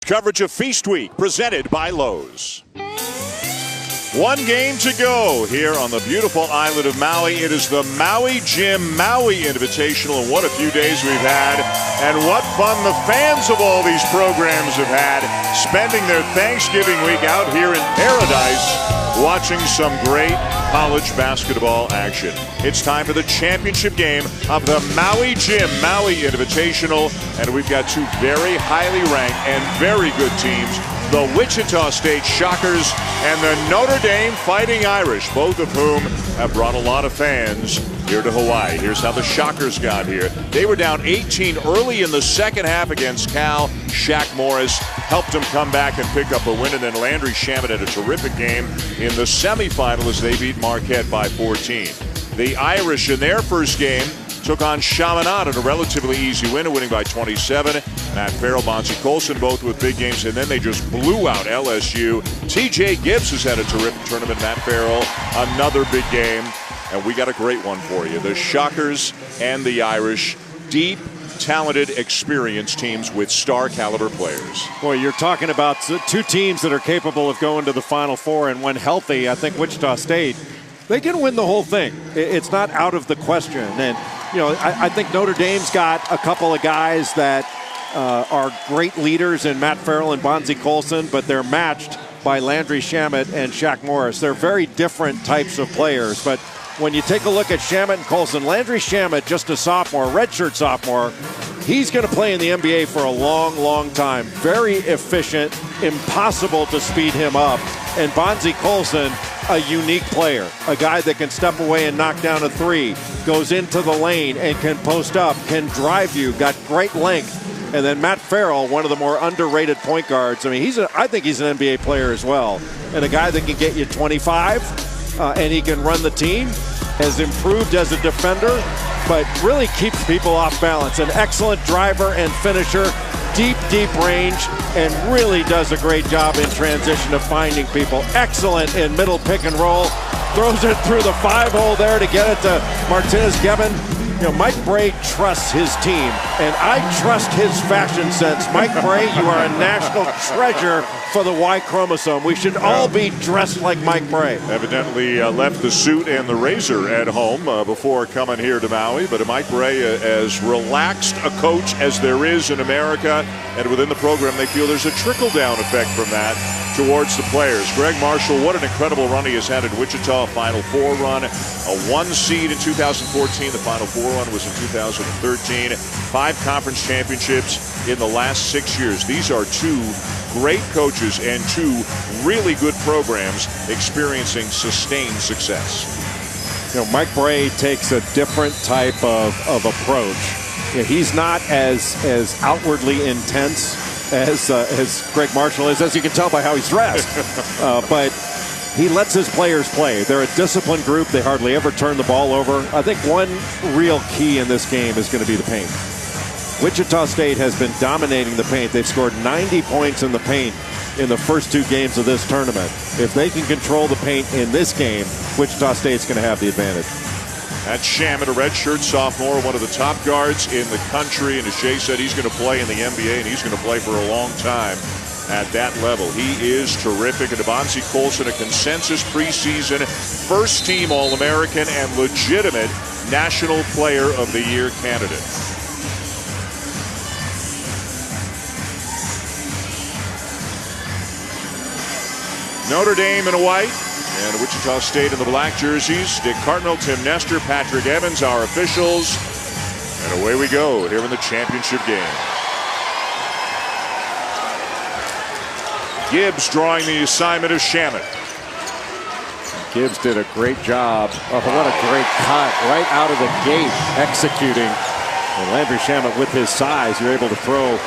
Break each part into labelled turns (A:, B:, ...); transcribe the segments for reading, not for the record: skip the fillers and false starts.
A: Coverage of Feast Week presented by Lowe's. One game to go here on the beautiful island of Maui. It is the Maui Gym Maui Invitational, and what a few days we've had, and what fun the fans of all these programs have had spending their Thanksgiving week out here in paradise watching some great college basketball action. It's time for the championship game of the Maui Gym Maui Invitational, and we've got two very highly ranked and very good teams, the Wichita State Shockers and the Notre Dame Fighting Irish, both of whom have brought a lot of fans here to Hawaii. Here's how the Shockers got here. They were down 18 early in the second half against Cal. Shaq Morris helped them come back and pick up a win, and then Landry Shamet had a terrific game in the semifinal as they beat Marquette by 14. The Irish in their first game took on Chaminade in a relatively easy win, winning by 27. Matt Farrell, Bonzi Colson, both with big games, and then they just blew out LSU. TJ Gibbs has had a terrific tournament. Matt Farrell, another big game, and we got a great one for you. The Shockers and the Irish, deep, talented, experienced teams with star caliber players.
B: Boy, you're talking about two teams that are capable of going to the Final Four, and when healthy, I think Wichita State, they can win the whole thing. It's not out of the question. And, you know, I think Notre Dame's got a couple of guys that are great leaders in Matt Farrell and Bonzi Colson, but they're matched by Landry Shamet and Shaq Morris. They're very different types of players. But when you take a look at Shamet and Colson, Landry Shamet, just a sophomore, redshirt sophomore, he's going to play in the NBA for a long, long time. Very efficient, impossible to speed him up. And Bonzi Colson, a unique player, a guy that can step away and knock down a three, goes into the lane and can post up, can drive you, got great length. And then Matt Farrell, one of the more underrated point guards. I mean, I think he's an NBA player as well. And a guy that can get you 25, and he can run the team, has improved as a defender, but really keeps people off balance. An excellent driver and finisher, deep range, and really does a great job in transition of finding people. Excellent in middle pick and roll. Throws it through the 5-hole there to get it to Martinez-Gevin. You know, Mike Bray trusts his team, and I trust his fashion sense. Mike Bray, you are a national treasure for the Y chromosome. We should all be dressed like Mike Bray.
A: Evidently left the suit and the razor at home before coming here to Maui, but Mike Bray, as relaxed a coach as there is in America, and within the program, they feel there's a trickle-down effect from that towards the players. Greg Marshall, what an incredible run he has had in Wichita, a Final Four run, a 1 seed in 2014, the Final Four run was in 2013, 5 conference championships in the last 6 years. These are two great coaches and two really good programs experiencing sustained success.
B: You know, Mike Bray takes a different type of approach. You know, he's not as outwardly intense as Greg Marshall is, as you can tell by how he's dressed. But he lets his players play. They're a disciplined group. They hardly ever turn the ball over. I think one real key in this game is going to be the paint. Wichita State has been dominating the paint. They've scored 90 points in the paint in the first 2 games of this tournament. If they can control the paint in this game, Wichita State's going to have the advantage.
A: That's Shamet, a redshirt sophomore, one of the top guards in the country. And as Jay said, he's going to play in the NBA, and he's going to play for a long time at that level. He is terrific. And Bonzi Colson, a consensus preseason first-team All-American and legitimate National Player of the Year candidate. Notre Dame in a white, and Wichita State in the black jerseys. Dick Cartmel, Tim Nestor, Patrick Evans, our officials. And away we go here in the championship game. Gibbs drawing the assignment of Shamet.
B: Gibbs did a great job. Oh, what a great cut right out of the gate, executing. And Landry Shamet, with his size, you're able to throw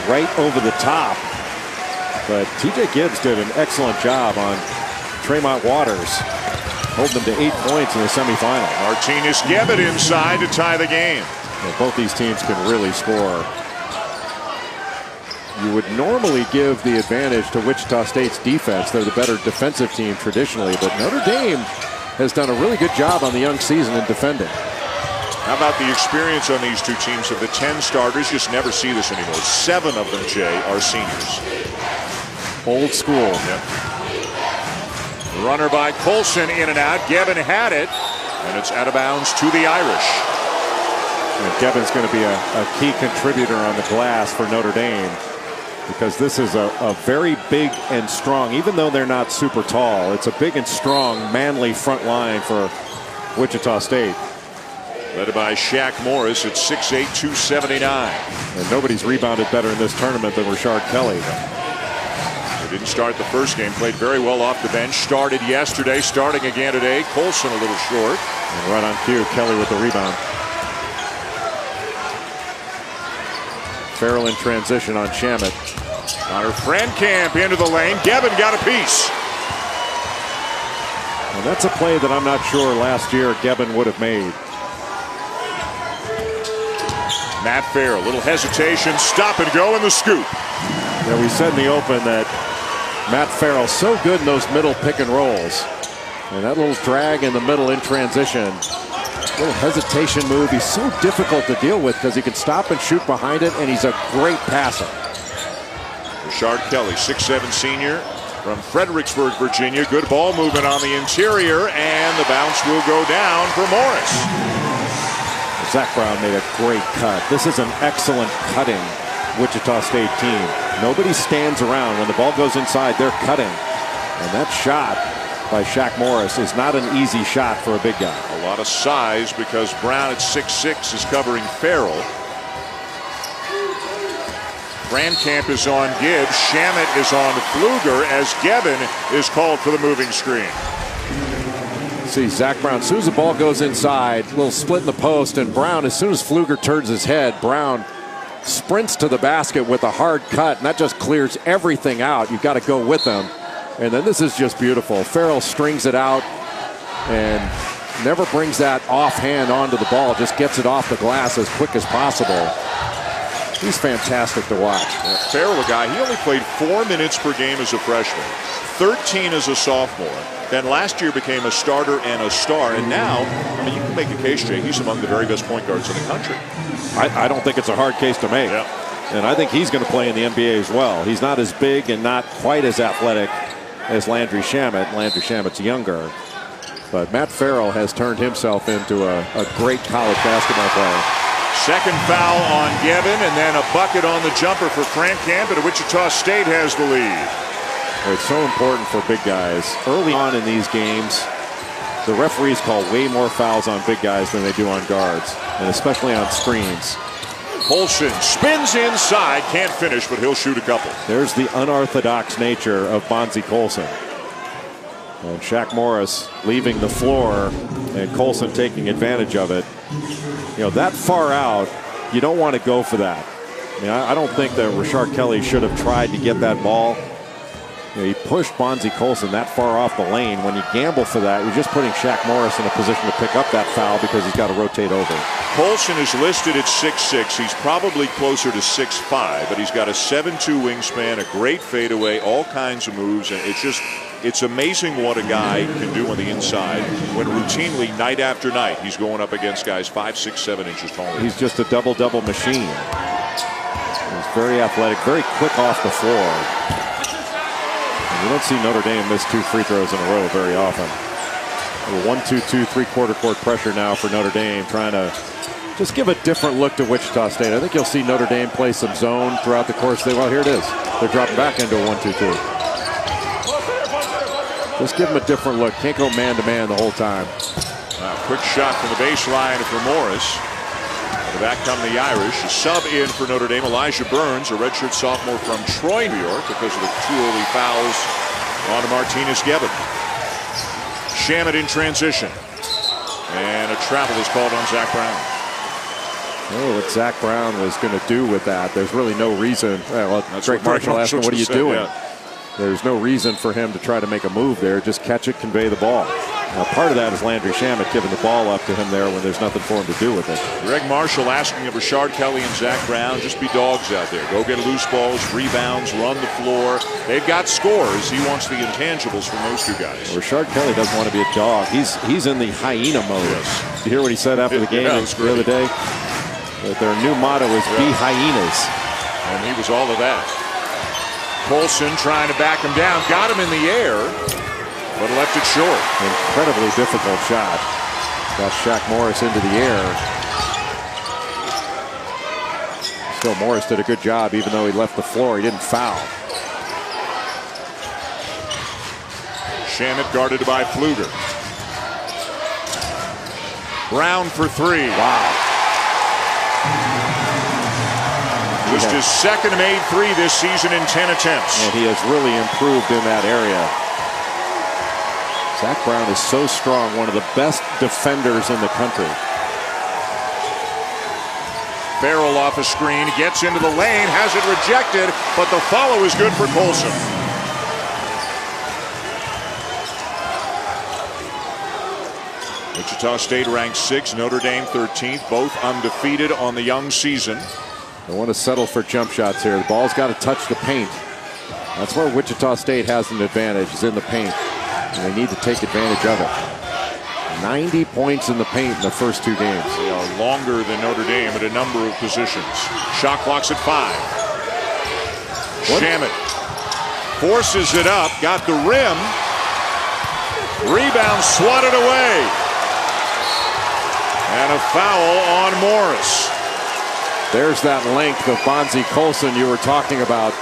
B: right over the top. But TJ Gibbs did an excellent job on Tremont Waters, holding them to 8 points in the semifinal.
A: Martinez-Gevin inside to tie the game.
B: Well, both these teams can really score. You would normally give the advantage to Wichita State's defense. They're the better defensive team traditionally, but Notre Dame has done a really good job on the young season in defending.
A: How about the experience on these two teams? Of the 10 starters, you just never see this anymore. 7 of them, Jay, are seniors.
B: Old school.
A: Yep. Runner by Colson, in and out. Gebben had it, and it's out of bounds to the Irish.
B: And Gebben's going to be a key contributor on the glass for Notre Dame, because this is a very big and strong, even though they're not super tall, it's a big and strong, manly front line for Wichita State.
A: Led by Shaq Morris at 6'8", 279.
B: And nobody's rebounded better in this tournament than Rashard Kelly.
A: He didn't start the first game, played very well off the bench, started yesterday, starting again today. Colson a little short.
B: And right on cue, Kelly with the rebound. Farrell in transition on Shamet.
A: Connor Frankamp into the lane. Gebben got a piece.
B: And that's a play that I'm not sure last year Gebben would have made.
A: Matt Farrell, little hesitation, stop and go in the scoop.
B: Yeah, we said in the open that Matt Farrell's so good in those middle pick and rolls. And that little drag in the middle in transition. Little hesitation move. He's so difficult to deal with because he can stop and shoot behind it, and he's a great passer.
A: Rashard Kelly, 6'7" senior from Fredericksburg, Virginia. Good ball movement on the interior, and the bounce will go down for Morris.
B: Zach Brown made a great cut. This is an excellent cutting Wichita State team. Nobody stands around. When the ball goes inside, they're cutting. And that shot by Shaq Morris is not an easy shot for a big guy.
A: A lot of size because Brown at 6'6" is covering Farrell. Frankamp is on Gibbs. Shamet is on Pfluger as Gebben is called for the moving screen.
B: See Zach Brown, as soon as the ball goes inside, little split in the post, and Brown, as soon as Pfluger turns his head, Brown sprints to the basket with a hard cut, and that just clears everything out. You've got to go with them. And then this is just beautiful. Farrell strings it out and never brings that offhand onto the ball, just gets it off the glass as quick as possible. He's fantastic to watch.
A: Yeah, Farrell, a guy, he only played 4 minutes per game as a freshman, 13 as a sophomore. Then last year became a starter and a star. And now, I mean, you can make a case, Jay, he's among the very best point guards in the country.
B: I don't think it's a hard case to make.
A: Yeah.
B: And I think he's going to play in the NBA as well. He's not as big and not quite as athletic as Landry Shamet. Landry Shamet's younger. But Matt Farrell has turned himself into a great college basketball player.
A: Second foul on Gebben, and then a bucket on the jumper for Frankamp, and Wichita State has the lead.
B: It's so important for big guys. Early on in these games, the referees call way more fouls on big guys than they do on guards, and especially on screens.
A: Colson spins inside, can't finish, but he'll shoot a couple.
B: There's the unorthodox nature of Bonzie Colson. And Shaq Morris leaving the floor, and Colson taking advantage of it. You know, that far out, you don't want to go for that. I mean, I don't think that Rashard Kelly should have tried to get that ball. You know, he pushed Bonzie Colson that far off the lane. When you gamble for that, you're just putting Shaq Morris in a position to pick up that foul because he's got to rotate over.
A: Colson is listed at 6'6". He's probably closer to 6'5", but he's got a 7'2" wingspan, a great fadeaway, all kinds of moves, and it's amazing what a guy can do on the inside when routinely, night after night, he's going up against guys 5, 6, 7 inches taller.
B: He's just a double-double machine. He's very athletic, very quick off the floor. You don't see Notre Dame miss 2 free throws in a row very often. 1-2-2, 3/4 court pressure now for Notre Dame, trying to just give a different look to Wichita State. I think you'll see Notre Dame play some zone throughout the course. Well, here it is. They're dropping back into a 1-2-2. Just give them a different look. Can't go man-to-man the whole time.
A: Quick shot from the baseline for Morris. Back come the Irish. A sub in for Notre Dame, Elijah Burns, a redshirt sophomore from Troy, New York, because of the 2 early fouls on Martinez-Gebben. Shamet in transition. And a travel is called on Zach Brown.
B: Oh, what Zach Brown was going to do with that, there's really no reason. Well, Greg Marshall asked him, what are you doing? Yeah. There's no reason for him to try to make a move there. Just catch it, convey the ball. Now, part of that is Landry Shamet giving the ball up to him there when there's nothing for him to do with it.
A: Greg Marshall asking of Rashard Kelly and Zach Brown, just be dogs out there. Go get loose balls, rebounds, run the floor. They've got scores. He wants the intangibles from those two guys.
B: Well, Rashard Kelly doesn't want to be a dog. He's in the hyena mode.
A: Yes.
B: Did you hear what he said after the game the other day? That their new motto is be hyenas.
A: And he was all of that. Colson trying to back him down. Got him in the air, but left it short.
B: Incredibly difficult shot. Got Shaq Morris into the air. Still, Morris did a good job, even though he left the floor. He didn't foul.
A: Shamet guarded by Pfluger. Brown for three.
B: Wow.
A: Just his second made three this season in 10 attempts.
B: And he has really improved in that area. Zach Brown is so strong, one of the best defenders in the country.
A: Farrell off a screen, gets into the lane, has it rejected, but the follow is good for Colson. Wichita State ranked 6th, Notre Dame 13th, both undefeated on the young season.
B: They want to settle for jump shots here. The ball's got to touch the paint. That's where Wichita State has an advantage, is in the paint. And they need to take advantage of it. 90 points in the paint in the first two games.
A: They are longer than Notre Dame at a number of positions. Shot clock's at 5. Shamet forces it up, got the rim. Rebound swatted away. And a foul on Morris.
B: There's that length of Bonzie Colson you were talking about.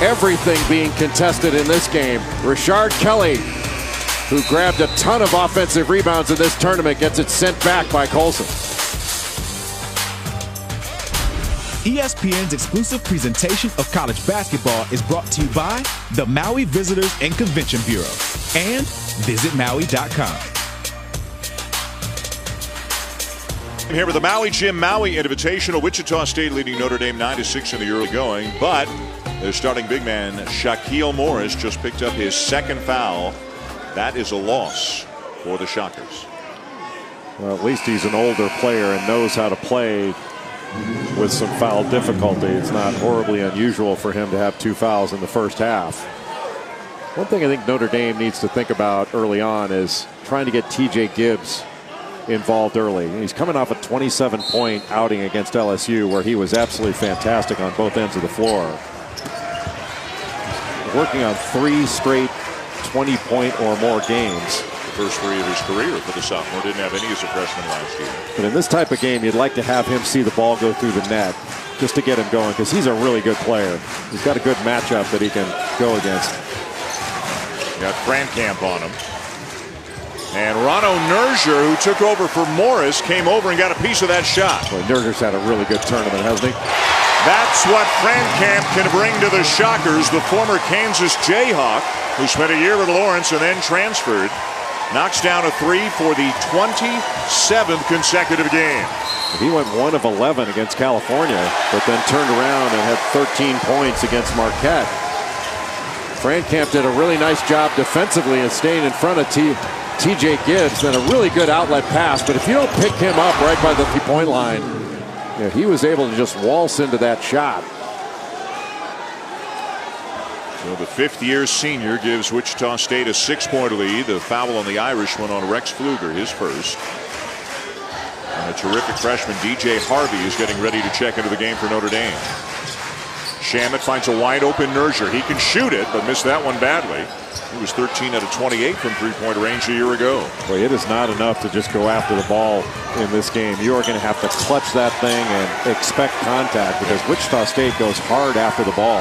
B: Everything being contested in this game. Rashard Kelly, who grabbed a ton of offensive rebounds in this tournament, gets it sent back by Colson.
C: ESPN's exclusive presentation of college basketball is brought to you by the Maui Visitors and Convention Bureau and visitmaui.com.
A: Here with the Maui Jim Maui Invitational. Wichita State leading Notre Dame 9-6 in the early going, but their starting big man Shaquille Morris just picked up his second foul. That is a loss for the Shockers.
B: Well, at least he's an older player and knows how to play with some foul difficulty. It's not horribly unusual for him to have 2 fouls in the first half. One thing I think Notre Dame needs to think about early on is trying to get TJ Gibbs involved early. He's coming off a 27-point outing against LSU where he was absolutely fantastic on both ends of the floor. Working on 3 straight 20-point or more games.
A: The first 3 of his career for the sophomore. Didn't have any as a freshman last year.
B: But in this type of game, you'd like to have him see the ball go through the net just to get him going, because he's a really good player. He's got a good matchup that he can go against.
A: Got Frankamp on him. And Rano Nerger, who took over for Morris, came over and got a piece of that shot.
B: Well, Nerger's had a really good tournament, hasn't he?
A: That's what Frankamp can bring to the Shockers. The former Kansas Jayhawk, who spent a year with Lawrence and then transferred, knocks down a 3 for the 27th consecutive game.
B: He went 1 of 11 against California, but then turned around and had 13 points against Marquette. Frankamp did a really nice job defensively and staying in front of TJ Gibbs, then a really good outlet pass, but if you don't pick him up right by the 3-point line, he was able to just waltz into that shot.
A: So the 5th-year senior gives Wichita State a 6-point lead. The foul on the Irishman on Rex Pfluger, his first. And a terrific freshman, DJ Harvey, is getting ready to check into the game for Notre Dame. Shamet finds a wide-open Nerger. He can shoot it, but missed that one badly. He was 13 out of 28 from 3-point range a year ago.
B: Well, it is not enough to just go after the ball in this game. You are going to have to clutch that thing and expect contact, because Wichita State goes hard after the ball.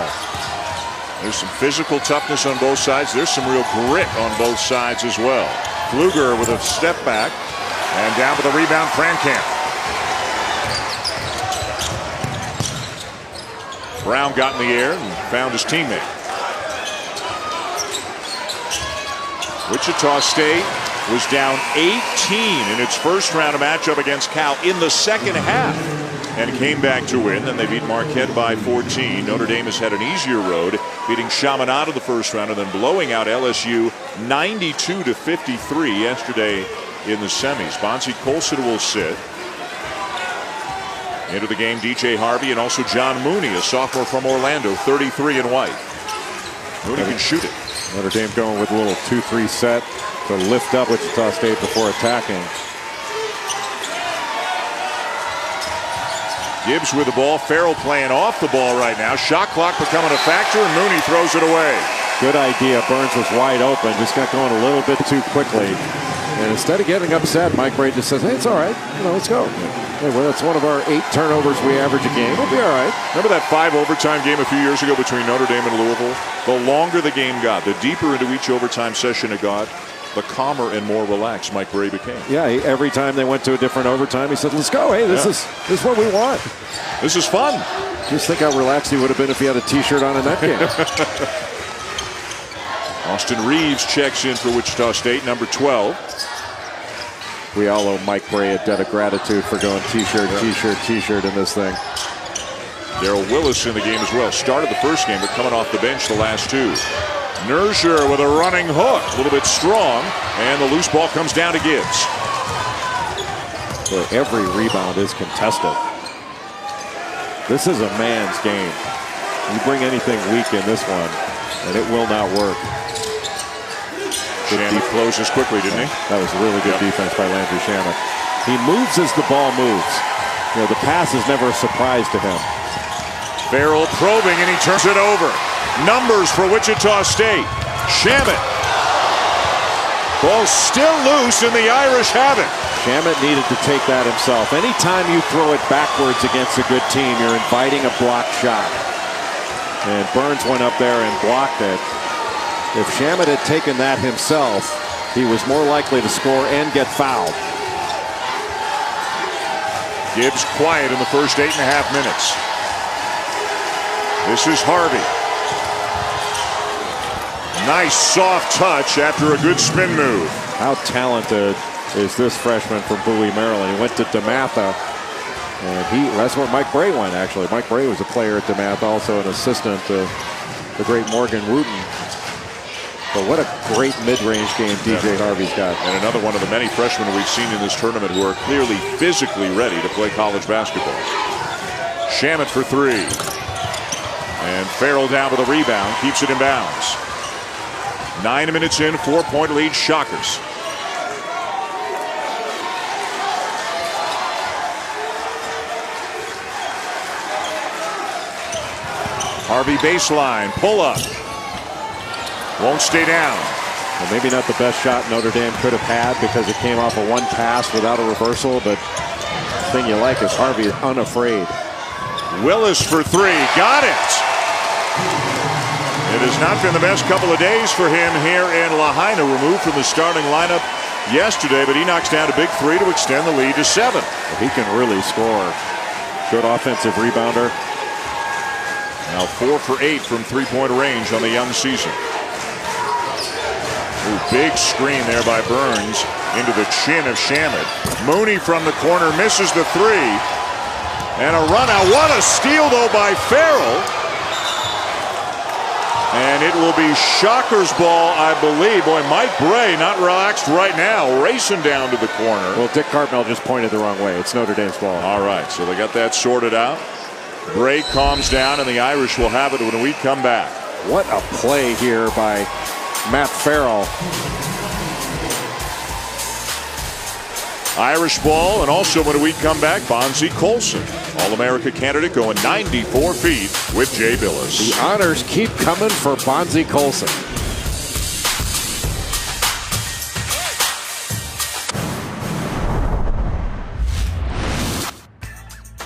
A: There's some physical toughness on both sides. There's some real grit on both sides as well. Pfluger with a step back, and down with the rebound, Frankamp. Brown got in the air and found his teammate. Wichita State was down 18 in its first round of matchup against Cal in the second half. and came back to win. Then they beat Marquette by 14. Notre Dame has had an easier road, beating Chaminade in the first round and then blowing out LSU 92-53 yesterday in the semis. Bonzie Colson will sit. Into the game, DJ Harvey and also John Mooney, a sophomore from Orlando, 33 in white. Mooney can shoot it.
B: Notre Dame going with a little 2-3 set to lift up Wichita State before attacking.
A: Gibbs with the ball. Farrell playing off the ball right now. Shot clock becoming a factor, and Mooney throws it away.
B: Good idea. Burns was wide open, just got going a little bit too quickly. And instead of getting upset, Mike Bray just says, hey, it's all right. Let's go. Hey, well, that's one of our 8 turnovers we average a game. We'll be all right.
A: Remember that 5 overtime game a few years ago between Notre Dame and Louisville? The longer the game got, the deeper into each overtime session it got, the calmer and more relaxed Mike Bray became.
B: Yeah, every time they went to a different overtime, he said, let's go. Hey, this is what we want.
A: This is fun.
B: Just think how relaxed he would have been if he had a T-shirt on in that game.
A: Austin Reeves checks in for Wichita State, number 12.
B: We all owe Mike Bray a debt of gratitude for going T-shirt, T-shirt, T-shirt in this thing.
A: Darrell Willis in the game as well. Started the first game, but coming off the bench the last 2. Nerger with a running hook, a little bit strong, and the loose ball comes down to Gibbs.
B: Boy, every rebound is contested. This is a man's game. You bring anything weak in this one, and it will not work.
A: He closes quickly, didn't he?
B: That was really good defense by Landry Shamet. He moves as the ball moves. The pass is never a surprise to him.
A: Farrell probing, and he turns it over. Numbers for Wichita State. Shamet. Ball still loose, and the Irish have it.
B: Shamet needed to take that himself. Anytime you throw it backwards against a good team, you're inviting a blocked shot. And Burns went up there and blocked it. If Shamet had taken that himself, he was more likely to score and get fouled.
A: Gibbs quiet in the first 8.5 minutes. This is Harvey. Nice soft touch after a good spin move.
B: How talented is this freshman from Bowie, Maryland? He went to DeMatha, and that's where Mike Bray went, actually. Mike Bray was a player at DeMatha, also an assistant to the great Morgan Wooten. But what a great mid-range game DJ Harvey's got.
A: And another one of the many freshmen we've seen in this tournament who are clearly physically ready to play college basketball. Shamet for 3. And Farrell down with a rebound, keeps it in bounds. 9 minutes in, 4-point lead, Shockers. Harvey baseline, pull up. Won't stay down.
B: Well, maybe not the best shot Notre Dame could have had because it came off of one pass without a reversal, but the thing you like is Harvey is unafraid.
A: Willis for 3, got it. It has not been the best couple of days for him here in Lahaina, removed from the starting lineup yesterday, but he knocks down a big 3 to extend the lead to 7.
B: Well, he can really score. Good offensive rebounder.
A: Now 4 for 8 from 3-point range on the young season. Ooh, big screen there by Burns into the chin of Shamet. Mooney from the corner misses the 3. And a run out. What a steal, though, by Farrell. And it will be Shockers ball, I believe. Boy, Mike Bray not relaxed right now, racing down to the corner.
B: Well, Dick Cartmel just pointed the wrong way. It's Notre Dame's ball.
A: All right, so they got that sorted out. Bray calms down, and the Irish will have it when we come back.
B: What a play here by Matt Farrell.
A: Irish ball, and also when we come back, Bonzie Colson, All-America candidate, going 94 feet with Jay Billis.
B: The honors keep coming for Bonzie Colson.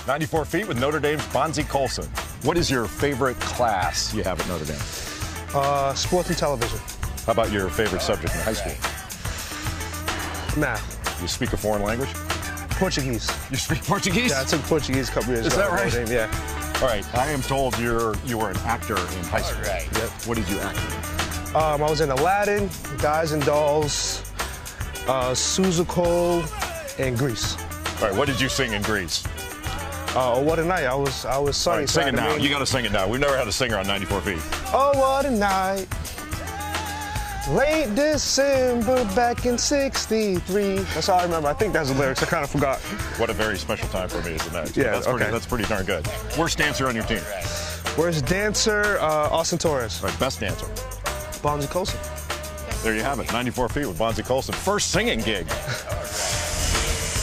D: "94 feet with Notre Dame's Bonzie Colson." What is your favorite class you have at Notre Dame?
E: Sports and television.
D: How about your favorite subject in high school?
E: Math.
D: You speak a foreign language?
E: Portuguese.
D: You speak Portuguese?
E: Yeah, I took Portuguese a couple years ago.
D: Is that right?
E: Notre Dame, yeah.
D: All right, I am told you were an actor in high school.
E: Right. Yep.
D: What did you act in?
E: I was in Aladdin, Guys and Dolls, Suzuko, and Grease.
D: All right, what did you sing in Grease?
E: Oh, what a night. I was sunny.
D: All right, sing it now.
E: Saturday.
D: You got to sing it now. We've never had a singer on 94 feet.
E: Oh, what a night. Late December back in '63. That's all I remember. I think that's the lyrics. I kind of forgot.
D: What a very special time for me, isn't that?
E: Yeah,
D: that's pretty darn good. Worst dancer on your team?
E: Worst dancer, Austin Torres.
D: All right, best dancer?
E: Bonzi Colson.
D: There you have it, 94 feet with Bonzi Colson. First singing gig.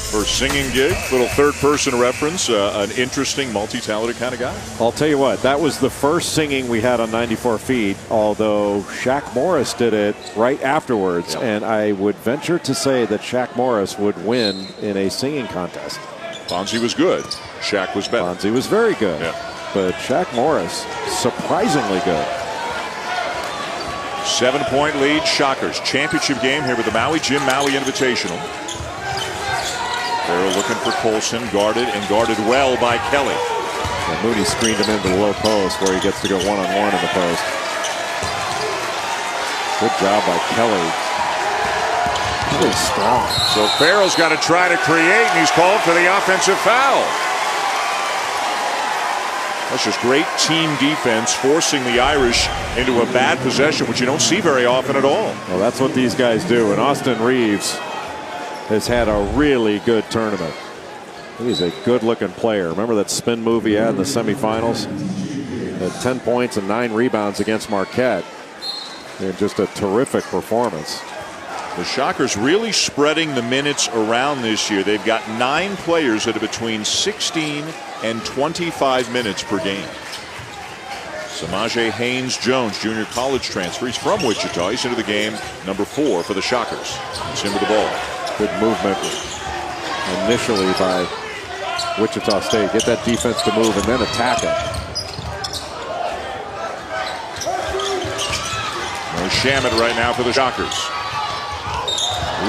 A: First singing gig, little third-person reference, an interesting, multi-talented kind of guy.
B: I'll tell you what, that was the first singing we had on 94 feet, although Shaq Morris did it right afterwards, and I would venture to say that Shaq Morris would win in a singing contest.
A: Bonzi was good. Shaq was better.
B: Bonzi was very good, but Shaq Morris, surprisingly good.
A: 7-point lead, Shockers. Championship game here with the Maui Jim Maui Invitational. They're looking for Colson, guarded well by Kelly.
B: And Mooney screened him into the low post where he gets to go one-on-one in the post. Good job by Kelly. Really strong.
A: So Farrell's got to try to create, and he's called for the offensive foul. That's just great team defense, forcing the Irish into a bad possession, which you don't see very often at all.
B: Well, that's what these guys do. And Austin Reeves has had a really good tournament. He's a good-looking player. Remember that spin move he had in the semifinals? Had 10 points and 9 rebounds against Marquette. And just a terrific performance.
A: The Shockers really spreading the minutes around this year. They've got 9 players that are between 16 and 25 minutes per game. Samaje Haynes-Jones, junior college transfer. He's from Wichita. He's into the game, number 4 for the Shockers. He's in with the ball.
B: Good movement initially by Wichita State. Get that defense to move and then attack it.
A: No Shamet right now for the Shockers.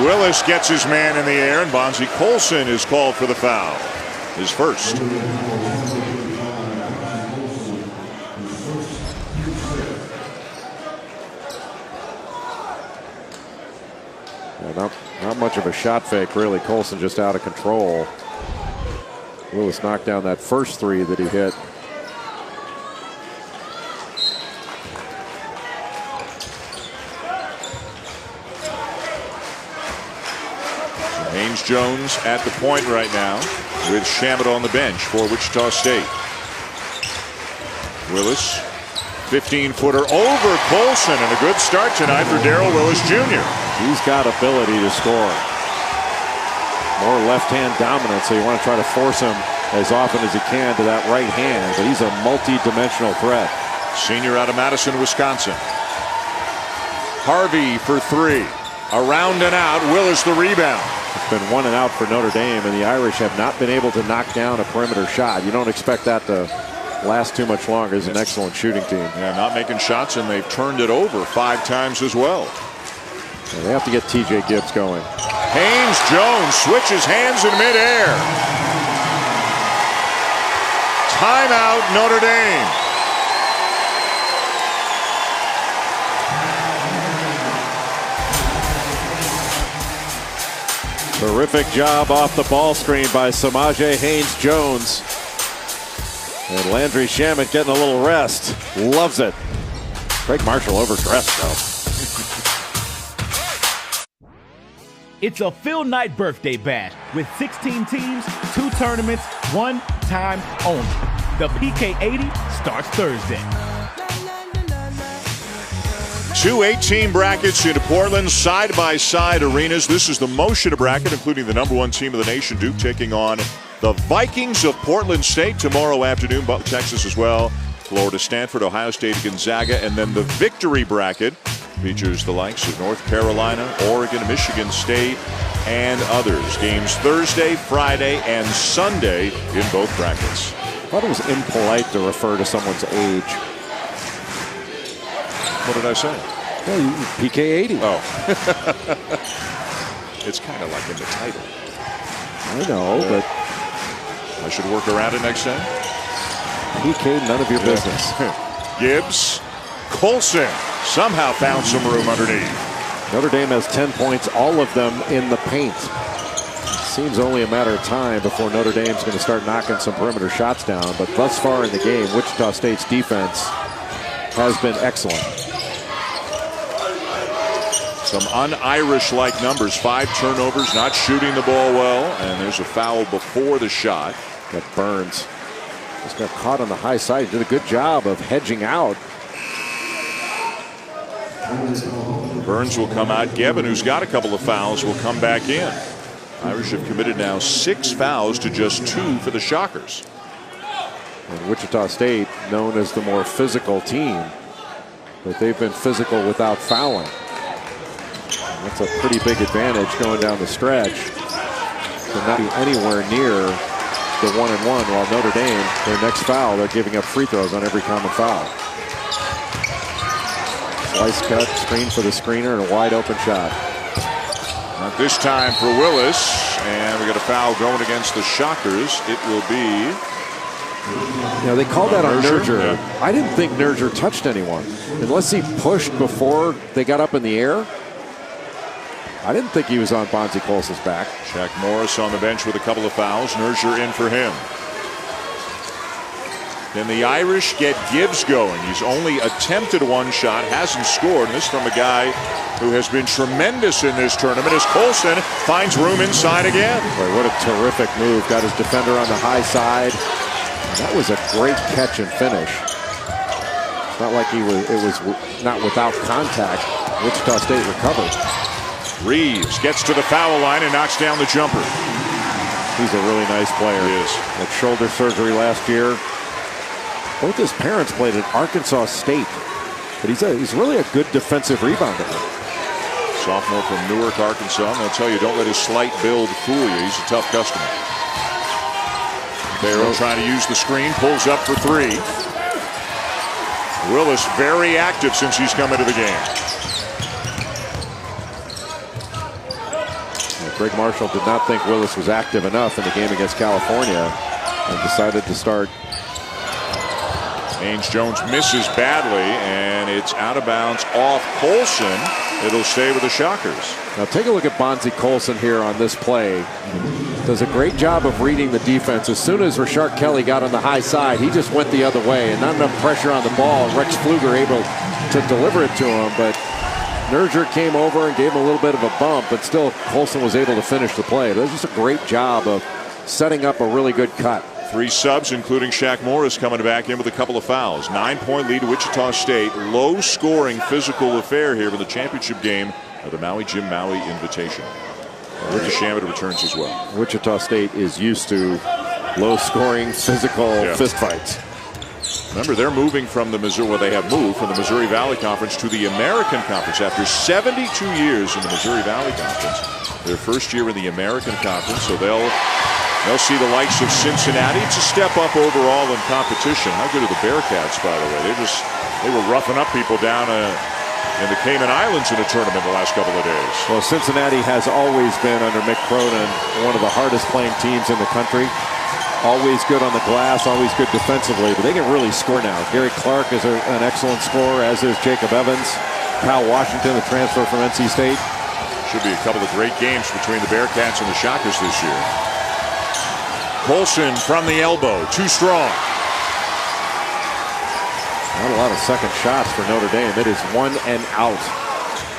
A: Willis gets his man in the air, and Bonzi Colson is called for the foul. His first.
B: Not much of a shot fake, really. Colson just out of control. Willis knocked down that first 3 that he hit.
A: Haynes-Jones at the point right now with Shamet on the bench for Wichita State. Willis, 15-footer over Colson, and a good start tonight for Darrell Willis Jr.
B: He's got ability to score. More left-hand dominance, so you want to try to force him as often as he can to that right hand, but he's a multi-dimensional threat.
A: Senior out of Madison, Wisconsin. Harvey for 3. Around and out, Willis the rebound.
B: It's been 1 and out for Notre Dame, and the Irish have not been able to knock down a perimeter shot. You don't expect that to last too much longer. It's an excellent shooting team.
A: Yeah, not making shots, and they've turned it over 5 times as well.
B: Yeah, they have to get TJ Gibbs going.
A: Haynes-Jones switches hands in midair. Timeout, Notre Dame.
B: Terrific job off the ball screen by Samaje Haynes-Jones. And Landry Shamet getting a little rest. Loves it. Craig Marshall overdressed, though.
C: It's a Phil Knight birthday bash with 16 teams, 2 tournaments, 1 time only. The PK80 starts Thursday.
A: 2 8-team brackets into Portland, side-by-side arenas. This is the Motion bracket, including the #1 team of the nation, Duke, taking on the Vikings of Portland State tomorrow afternoon. But Texas as well. Florida, Stanford, Ohio State, Gonzaga. And then the Victory bracket features the likes of North Carolina, Oregon, Michigan State, and others. Games Thursday, Friday, and Sunday in both brackets.
B: I thought it was impolite to refer to someone's age.
A: What did I say?
B: Well, PK80.
A: Oh. It's kind of like in the title.
B: I know, but
A: I should work around it next time.
B: PK, none of your business.
A: Gibbs, Colson somehow found some room underneath.
B: Notre Dame has 10 points, all of them in the paint. Seems only a matter of time before Notre Dame's going to start knocking some perimeter shots down. But thus far in the game, Wichita State's defense has been excellent.
A: Some un-Irish-like numbers. 5 turnovers, not shooting the ball well. And there's a foul before the shot.
B: That Burns just got caught on the high side. He did a good job of hedging out.
A: Burns will come out. Gevin, who's got a couple of fouls, will come back in. Irish have committed now 6 fouls to just 2 for the Shockers.
B: And Wichita State, known as the more physical team, but they've been physical without fouling. And that's a pretty big advantage going down the stretch. To not be anywhere near the 1-and-1, while Notre Dame, their next foul, they're giving up free throws on every common foul. Slice cut, screen for the screener, and a wide open shot.
A: Not this time for Willis, and we got a foul going against the Shockers. It will be.
B: You know, they called that on Notre.
A: Yeah.
B: I didn't think Notre touched anyone. Unless he pushed before they got up in the air. I didn't think he was on Bonzie Colson's back.
A: Shaq Morris on the bench with a couple of fouls. Notre in for him. Then the Irish get Gibbs going. He's only attempted 1 shot, hasn't scored. And this from a guy who has been tremendous in this tournament as Colson finds room inside again.
B: Boy, what a terrific move. Got his defender on the high side. That was a great catch and finish. It's not like it was not without contact. Wichita State recovered.
A: Reeves gets to the foul line and knocks down the jumper.
B: He's a really nice player.
A: He is.
B: Had shoulder surgery last year. Both his parents played at Arkansas State. But he's really a good defensive rebounder.
A: Sophomore from Newark, Arkansas. I'm going to tell you, don't let his slight build fool you. He's a tough customer. Barrow trying to use the screen, pulls up for 3. Willis very active since he's come into the game.
B: Greg Marshall did not think Willis was active enough in the game against California and decided to start.
A: Haynes Jones misses badly, and it's out of bounds off Colson. It'll stay with the Shockers.
B: Now take a look at Bonzie Colson here on this play. Does a great job of reading the defense. As soon as Rashard Kelly got on the high side, he just went the other way, and not enough pressure on the ball. Rex Pfluger able to deliver it to him, but Notre came over and gave him a little bit of a bump, but still Colson was able to finish the play. It was just a great job of setting up a really good cut.
A: 3 subs, including Shaq Morris, coming back in with a couple of fouls. 9-point lead to Wichita State. Low-scoring physical affair here in the championship game of the Maui Jim Maui Invitational. Ricky Shamet returns as well.
B: Wichita State is used to low-scoring physical fistfights.
A: Remember, they're moving from the Missouri, well, they have moved from the Missouri Valley Conference to the American Conference after 72 years in the Missouri Valley Conference. Their first year in the American Conference, so they'll see the likes of Cincinnati. It's a step up overall in competition. How good are the Bearcats, by the way? They were roughing up people down in the Cayman Islands in a tournament the last couple of days.
B: Well, Cincinnati has always been, under Mick Cronin, one of the hardest playing teams in the country. Always good on the glass, always good defensively, but they can really score now. Gary Clark is an excellent scorer, as is Jacob Evans. Kyle Washington, the transfer from NC State.
A: Should be a couple of great games between the Bearcats and the Shockers this year. Colson from the elbow, too strong.
B: Not a lot of second shots for Notre Dame. It is 1 and out.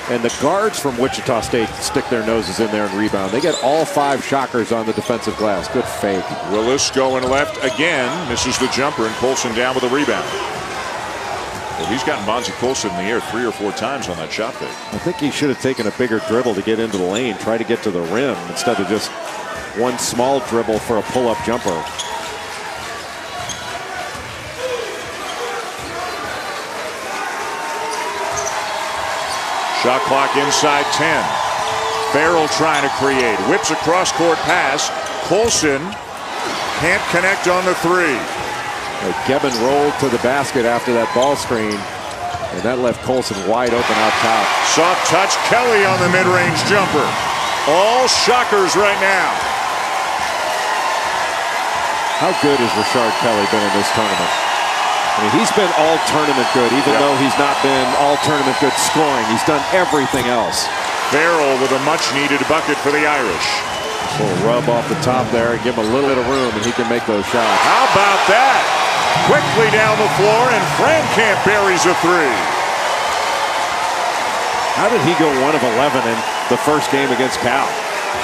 B: And the guards from Wichita State stick their noses in there and rebound. They get all 5 Shockers on the defensive glass. Good fake.
A: Willis going left again, misses the jumper, and Colson down with a rebound. Well, he's gotten Bonzie Colson in the air 3 or 4 times on that shot fake.
B: I think he should have taken a bigger dribble to get into the lane, try to get to the rim instead of just one small dribble for a pull-up jumper.
A: Shot clock inside 10. Farrell trying to create. Whips a cross-court pass. Colson can't connect on the 3.
B: Gevin rolled to the basket after that ball screen, and that left Colson wide open out top.
A: Soft touch. Kelly on the mid-range jumper. All Shockers right now.
B: How good has Rashard Kelly been in this tournament? I mean, he's been all-tournament good, even though he's not been all-tournament good scoring. He's done everything else.
A: Farrell with a much-needed bucket for the Irish.
B: Little rub off the top there, give him a little bit of room, and he can make those shots.
A: How about that? Quickly down the floor, and Frankamp buries a three.
B: How did he go 1 of 11 in the first game against Cal?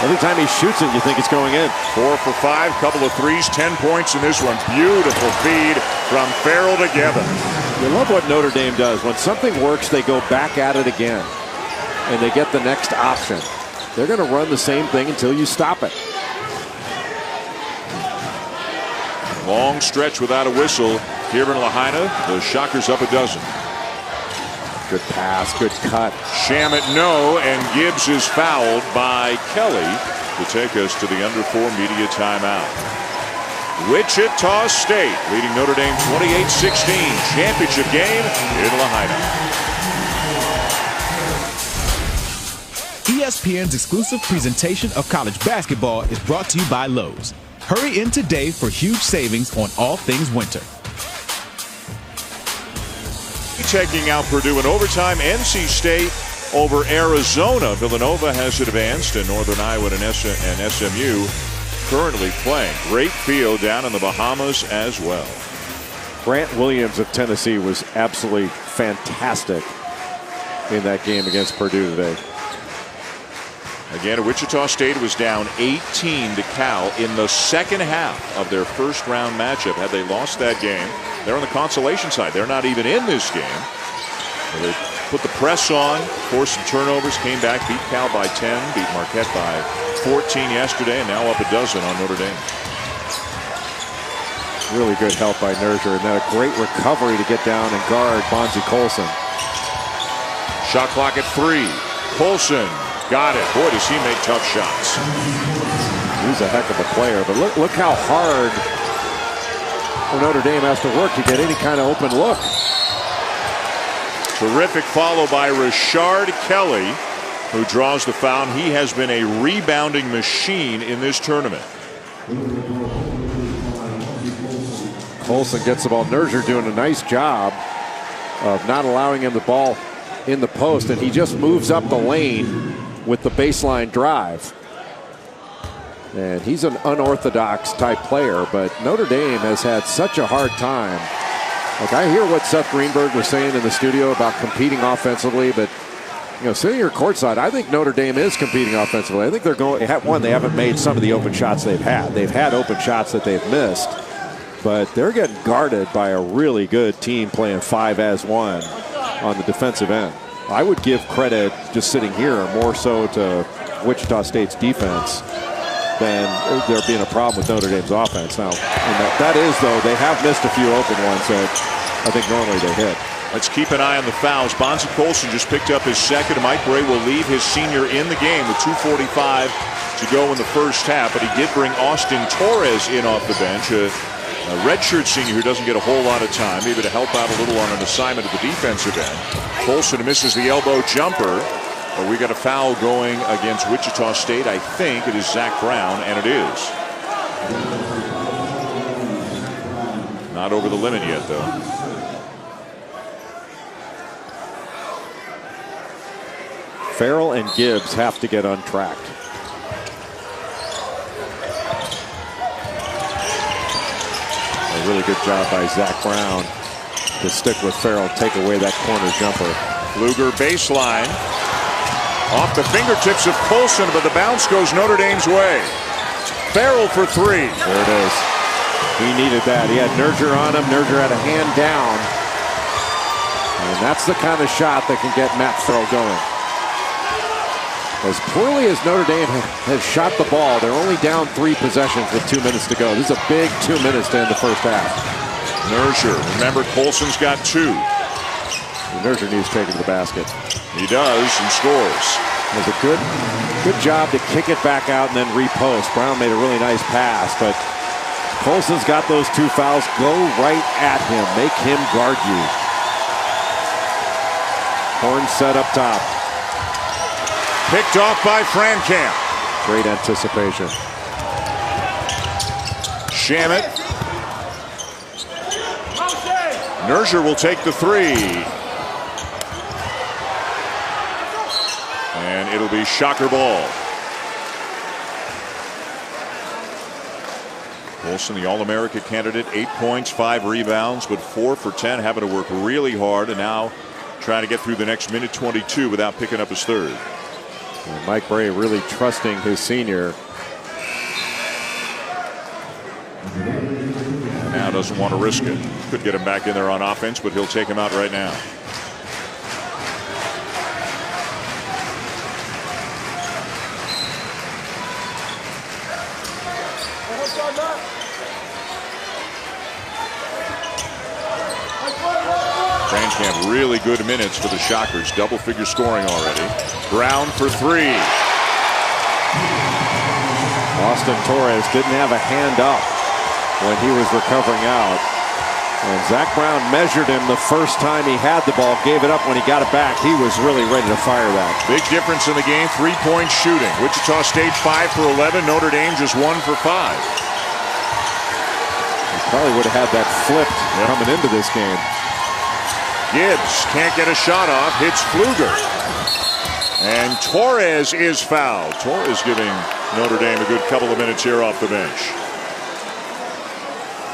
B: Every time he shoots it, you think it's going in.
A: 4 for 5, couple of threes, 10 points in this one. Beautiful feed from Farrell together.
B: You love what Notre Dame does. When something works, they go back at it again, and they get the next option. They're going to run the same thing until you stop it.
A: Long stretch without a whistle here in Lahaina. The Shockers up a dozen.
B: Good pass, good cut.
A: Shamet no, and Gibbs is fouled by Kelly to take us to the under 4 media timeout. Wichita State leading Notre Dame 28-16. Championship game in Lahaina.
C: ESPN's exclusive presentation of college basketball is brought to you by Lowe's. Hurry in today for huge savings on all things winter.
A: Taking out Purdue in overtime. NC State over Arizona. Villanova has advanced, and Northern Iowa and SMU currently playing. Great field down in the Bahamas as well.
B: Grant Williams of Tennessee was absolutely fantastic in that game against Purdue today.
A: Again, Wichita State was down 18 to Cal in the second half of their first round matchup. Had they lost that game, they're on the consolation side. They're not even in this game. So they put the press on, forced some turnovers, came back, beat Cal by 10, beat Marquette by 14 yesterday, and now up a dozen on Notre Dame.
B: Really good help by Notre, and then a great recovery to get down and guard Bonzi Colson.
A: Shot clock at 3. Colson got it. Boy, does he make tough shots.
B: He's a heck of a player, but look how hard Notre Dame has to work to get any kind of open look.
A: Terrific follow by Rashard Kelly, who draws the foul. He has been a rebounding machine in this tournament.
B: Colson gets the ball. Notre doing a nice job of not allowing him the ball in the post, and he just moves up the lane with the baseline drive. And he's an unorthodox type player, but Notre Dame has had such a hard time. Like, I hear what Seth Greenberg was saying in the studio about competing offensively, but sitting here courtside, I think Notre Dame is competing offensively. I think they're going. They haven't made some of the open shots they've had. They've had open shots that they've missed, but they're getting guarded by a really good team playing 5-as-1 on the defensive end. I would give credit, just sitting here, more so to Wichita State's defense than there being a problem with Notre Dame's offense. Now, that is, though, they have missed a few open ones that I think normally they hit.
A: Let's keep an eye on the fouls. Bonzi Colson just picked up his second. Mike Bray will leave his senior in the game with 2:45 to go in the first half, but he did bring Austin Torres in off the bench, a redshirt senior who doesn't get a whole lot of time, maybe to help out a little on an assignment at the defensive end. Colson misses the elbow jumper. But we got a foul going against Wichita State. I think it is Zach Brown, and it is. Not over the limit yet, though.
B: Farrell and Gibbs have to get untracked. A really good job by Zach Brown to stick with Farrell, take away that corner jumper.
A: Luger baseline. Off the fingertips of Colson, but the bounce goes Notre Dame's way. Farrell for 3.
B: There it is. He needed that. He had Notre on him. Notre had a hand down. And that's the kind of shot that can get Matt Farrell going. As poorly as Notre Dame has shot the ball, they're only down 3 possessions with 2 minutes to go. This is a big 2 minutes to end the first half.
A: Notre, remember, Colson's got 2.
B: Notre needs to take it to the basket.
A: He does and scores.
B: It was a good job to kick it back out and then repost. Brown made a really nice pass, but Colson's got those 2 fouls. Go right at him. Make him guard you. Horn set up top.
A: Picked off by Frankamp.
B: Great anticipation.
A: Shamet. Notre will take the 3. And it'll be Shocker ball. Colson, the All-America candidate, 8 points, 5 rebounds, but 4 for 10, having to work really hard, and now trying to get through the next minute 22 without picking up his third.
B: And Mike Bray really trusting his senior.
A: Now doesn't want to risk it. Could get him back in there on offense, but he'll take him out right now. Frankamp, really good minutes for the Shockers. Double-figure scoring already. Brown for 3.
B: Austin Torres didn't have a hand up when he was recovering out. And Zach Brown measured him the first time he had the ball, gave it up when he got it back. He was really ready to fire that.
A: Big difference in the game, 3-point shooting. Wichita State 5 for 11. Notre Dame just 1 for 5.
B: He probably would have had that flipped coming into this game.
A: Gibbs can't get a shot off, hits Pfluger. And Torres is fouled. Torres giving Notre Dame a good couple of minutes here off the bench.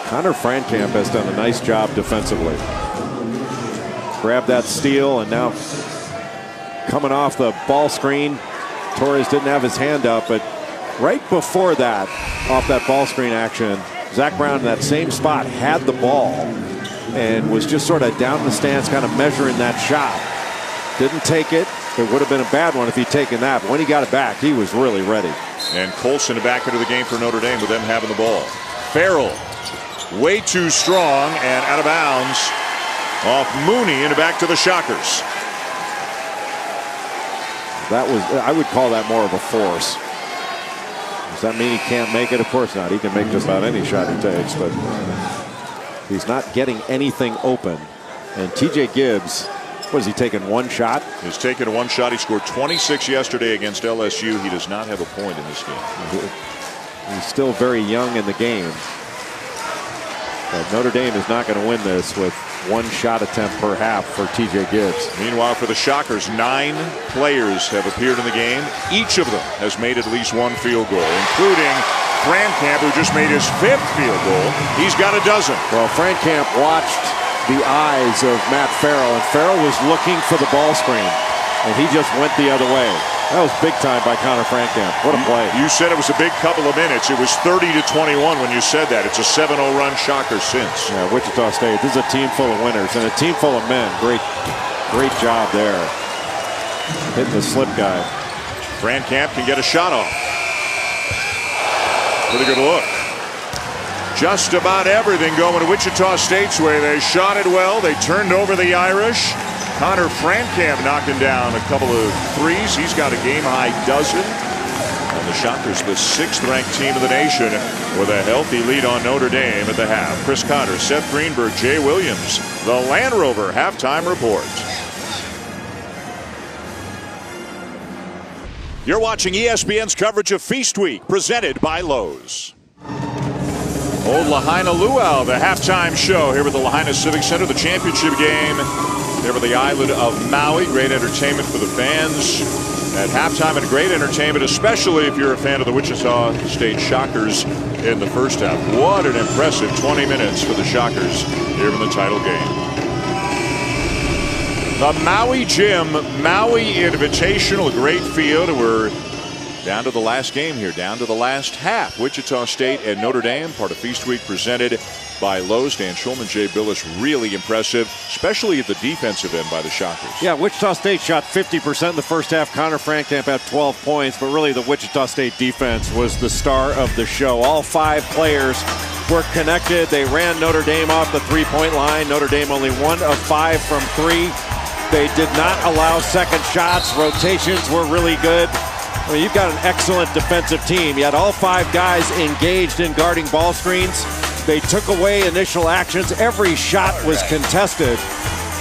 B: Connor Frankamp has done a nice job defensively. Grabbed that steal, and now coming off the ball screen. Torres didn't have his hand up, but right before that, off that ball screen action, Zach Brown in that same spot had the ball and was just sort of down in the stance, kind of measuring that shot. Didn't take it. It would have been a bad one if he'd taken that, but when he got it back, he was really ready.
A: And Colson back into the game for Notre Dame with them having the ball. Farrell, way too strong and out of bounds off Mooney and back to the Shockers.
B: That was, I would call that more of a force. Does that mean he can't make it? Of course not. He can make just about any shot he takes, but he's not getting anything open. And TJ Gibbs, what has he taken, one shot?
A: He's taken one shot. He scored 26 yesterday against LSU. He does not have a point in this game.
B: He's still very young in the game. But Notre Dame is not going to win this with one shot attempt per half for TJ Gibbs.
A: Meanwhile, for the Shockers, 9 players have appeared in the game. Each of them has made at least one field goal, including Frankamp, who just made his 5th field goal. He's got a dozen.
B: Well, Frankamp watched the eyes of Matt Farrell, and Farrell was looking for the ball screen, and he just went the other way. That was big time by Connor Frankamp. What a play.
A: You said it was a big couple of minutes. It was 30-21 when you said that. It's a 7-0 run. Shockers since.
B: Yeah, Wichita State. This is a team full of winners and a team full of men. Great job there. Hitting the slip guy.
A: Frankamp can get a shot off. Pretty good look. Just about everything going to Wichita State's way. They shot it well. They turned over the Irish. Connor Frankamp knocking down a couple of threes. He's got a game-high dozen. And the Shockers, the 6th-ranked team of the nation, with a healthy lead on Notre Dame at the half. Chris Cotter, Seth Greenberg, Jay Williams, the Land Rover halftime report. You're watching ESPN's coverage of Feast Week, presented by Lowe's. Old Lahaina Luau, the halftime show here at the Lahaina Civic Center, the championship game. There for the island of Maui. Great entertainment for the fans at halftime, and great entertainment, especially if you're a fan of the Wichita State Shockers in the first half. What an impressive 20 minutes for the Shockers here in the title game. The Maui Gym, Maui Invitational, a great field. We're down to the last game here, down to the last half. Wichita State and Notre Dame, part of Feast Week, presented by Lowe's. Dan Schulman, Jay Billis, really impressive, especially at the defensive end by the Shockers.
B: Yeah, Wichita State shot 50% in the first half. Connor Frankamp had 12 points, but really the Wichita State defense was the star of the show. All 5 players were connected. They ran Notre Dame off the three-point line. Notre Dame only 1 of 5 from 3. They did not allow second shots. Rotations were really good. I mean, you've got an excellent defensive team. You had all 5 guys engaged in guarding ball screens. They took away initial actions. Every shot was contested.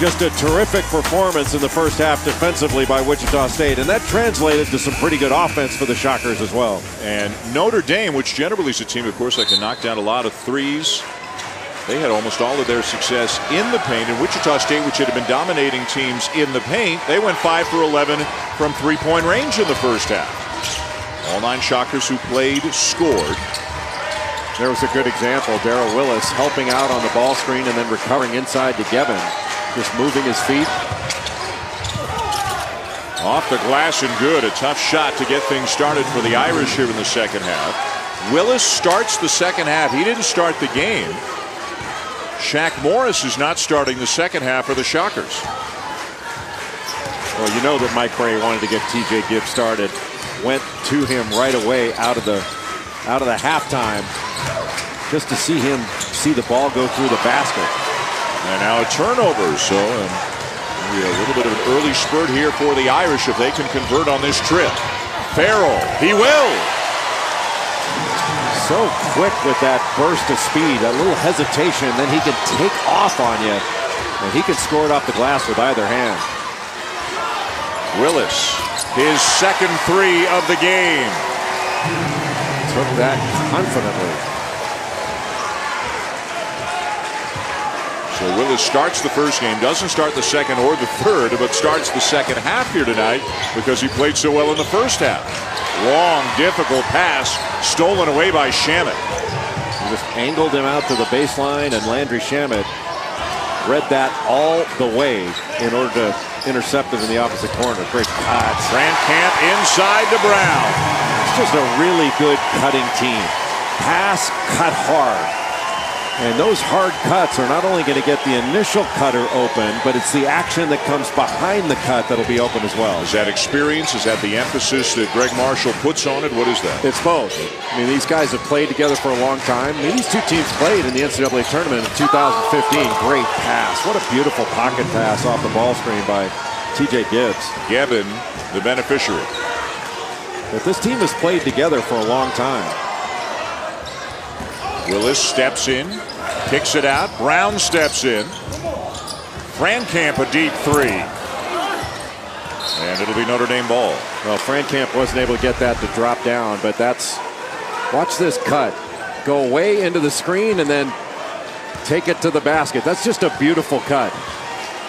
B: Just a terrific performance in the first half defensively by Wichita State, and that translated to some pretty good offense for the Shockers as well.
A: And Notre Dame, which generally is a team, of course, that can knock down a lot of threes, they had almost all of their success in the paint. And Wichita State, which had been dominating teams in the paint, they went 5 for 11 from three-point range in the first half. All 9 Shockers who played scored.
B: There was a good example. Darrell Willis helping out on the ball screen and then recovering inside to Gevin. Just moving his feet.
A: Off the glass and good. A tough shot to get things started for the Irish here in the second half. Willis starts the second half. He didn't start the game. Shaq Morris is not starting the second half for the Shockers.
B: Well, you know that Mike Brey wanted to get TJ Gibbs started. Went to him right away out of the halftime just to see the ball go through the basket.
A: And now a turnover. So maybe a little bit of an early spurt here for the Irish if they can convert on this trip. Farrell, he will.
B: So quick with that burst of speed, a little hesitation, then he can take off on you, and he can score it off the glass with either hand.
A: Willis, his second three of the game.
B: Took that confidently.
A: So Willis starts the first game, doesn't start the second or the third, but starts the second half here tonight because he played so well in the first half. Long, difficult pass stolen away by Shamet.
B: He just angled him out to the baseline, and Landry Shamet read that all the way in order to intercept it in the opposite corner. Great cut.
A: Camp inside to Brown.
B: It's just a really good cutting team. Pass, cut hard. And those hard cuts are not only going to get the initial cutter open, but it's the action that comes behind the cut that'll be open as well.
A: Is that experience? Is that the emphasis that Greg Marshall puts on it? What is that?
B: It's both. I mean, these guys have played together for a long time. I mean, these two teams played in the NCAA tournament in 2015. Great pass. What a beautiful pocket pass off the ball screen by TJ Gibbs.
A: Gevin, the beneficiary.
B: But this team has played together for a long time.
A: Willis steps in, kicks it out. Brown steps in. Camp a deep three. And it'll be Notre Dame ball.
B: Well, Camp wasn't able to get that to drop down, but watch this cut. Go way into the screen and then take it to the basket. That's just a beautiful cut.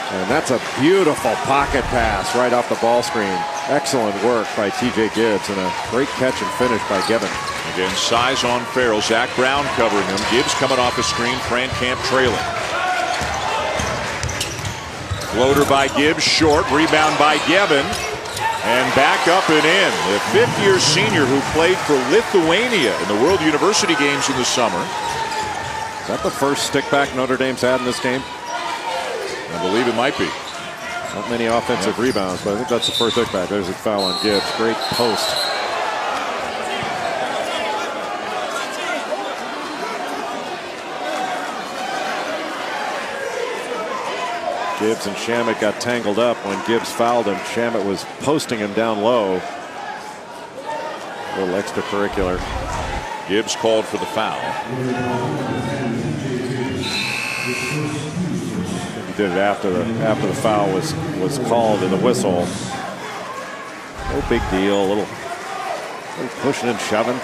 B: And that's a beautiful pocket pass right off the ball screen. Excellent work by TJ Gibbs and a great catch and finish by Gevin.
A: Again, size on Farrell. Zach Brown covering him. Gibbs coming off the screen. Camp trailing. Floater by Gibbs, short. Rebound by Gevin. And back up and in. The fifth-year senior who played for Lithuania in the World University Games in the summer.
B: Is that the first stickback Notre Dame's had in this game?
A: I believe it might be.
B: Not many offensive rebounds, but I think that's the first stickback. There's a foul on Gibbs. Great post. Gibbs and Shamet got tangled up when Gibbs fouled him. Shamet was posting him down low. A little extracurricular.
A: Gibbs called for the foul.
B: He did it after the foul was called in the whistle. No big deal. A little pushing and shoving.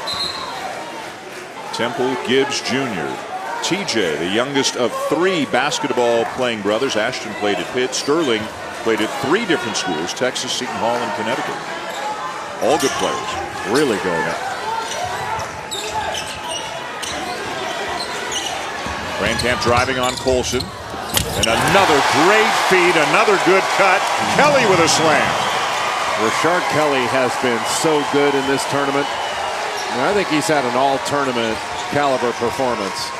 A: Temple Gibbs Jr. TJ, the youngest of three basketball-playing brothers. Ashton played at Pitt. Sterling played at three different schools, Texas, Seton Hall, and Connecticut. All good players.
B: Really good.
A: Camp driving on Colson. And another great feed, another good cut. Kelly with a slam.
B: Rashard Kelly has been so good in this tournament. And I think he's had an all-tournament caliber performance.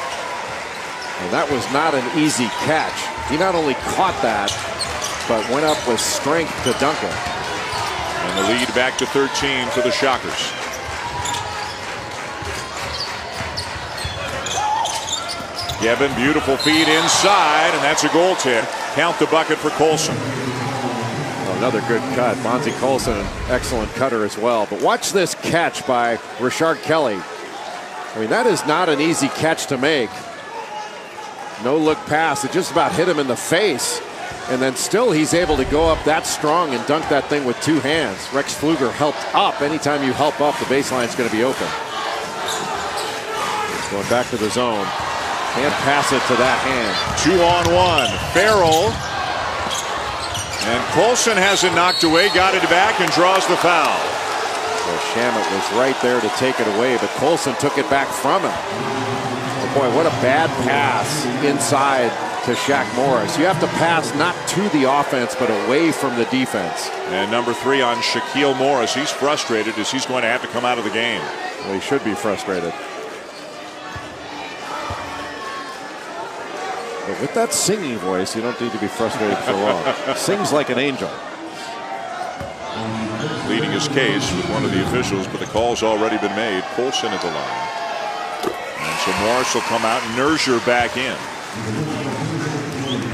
B: And that was not an easy catch. He not only caught that, but went up with strength to dunk it.
A: And the lead back to 13 for the Shockers. Gevin, beautiful feed inside, and that's a goaltend. Count the bucket for Colson.
B: Oh, another good cut. Bonzie Colson, an excellent cutter as well. But watch this catch by Rashard Kelly. I mean, that is not an easy catch to make. No look pass. It just about hit him in the face. And then still he's able to go up that strong and dunk that thing with two hands. Rex Pfluger helped up. Anytime you help up, the baseline is going to be open. Going back to the zone. Can't pass it to that hand.
A: 2-on-1. Farrell. And Colson has it knocked away. Got it back and draws the foul.
B: So Shamet was right there to take it away, but Colson took it back from him. Boy, what a bad pass inside to Shaq Morris. You have to pass not to the offense, but away from the defense.
A: And number 3 on Shaquille Morris. He's frustrated as he's going to have to come out of the game.
B: Well, he should be frustrated. But with that singing voice, you don't need to be frustrated for long. Sings like an angel.
A: Leading his case with one of the officials, but the call's already been made. Colson at the line. And so Morris will come out, and Notre back in.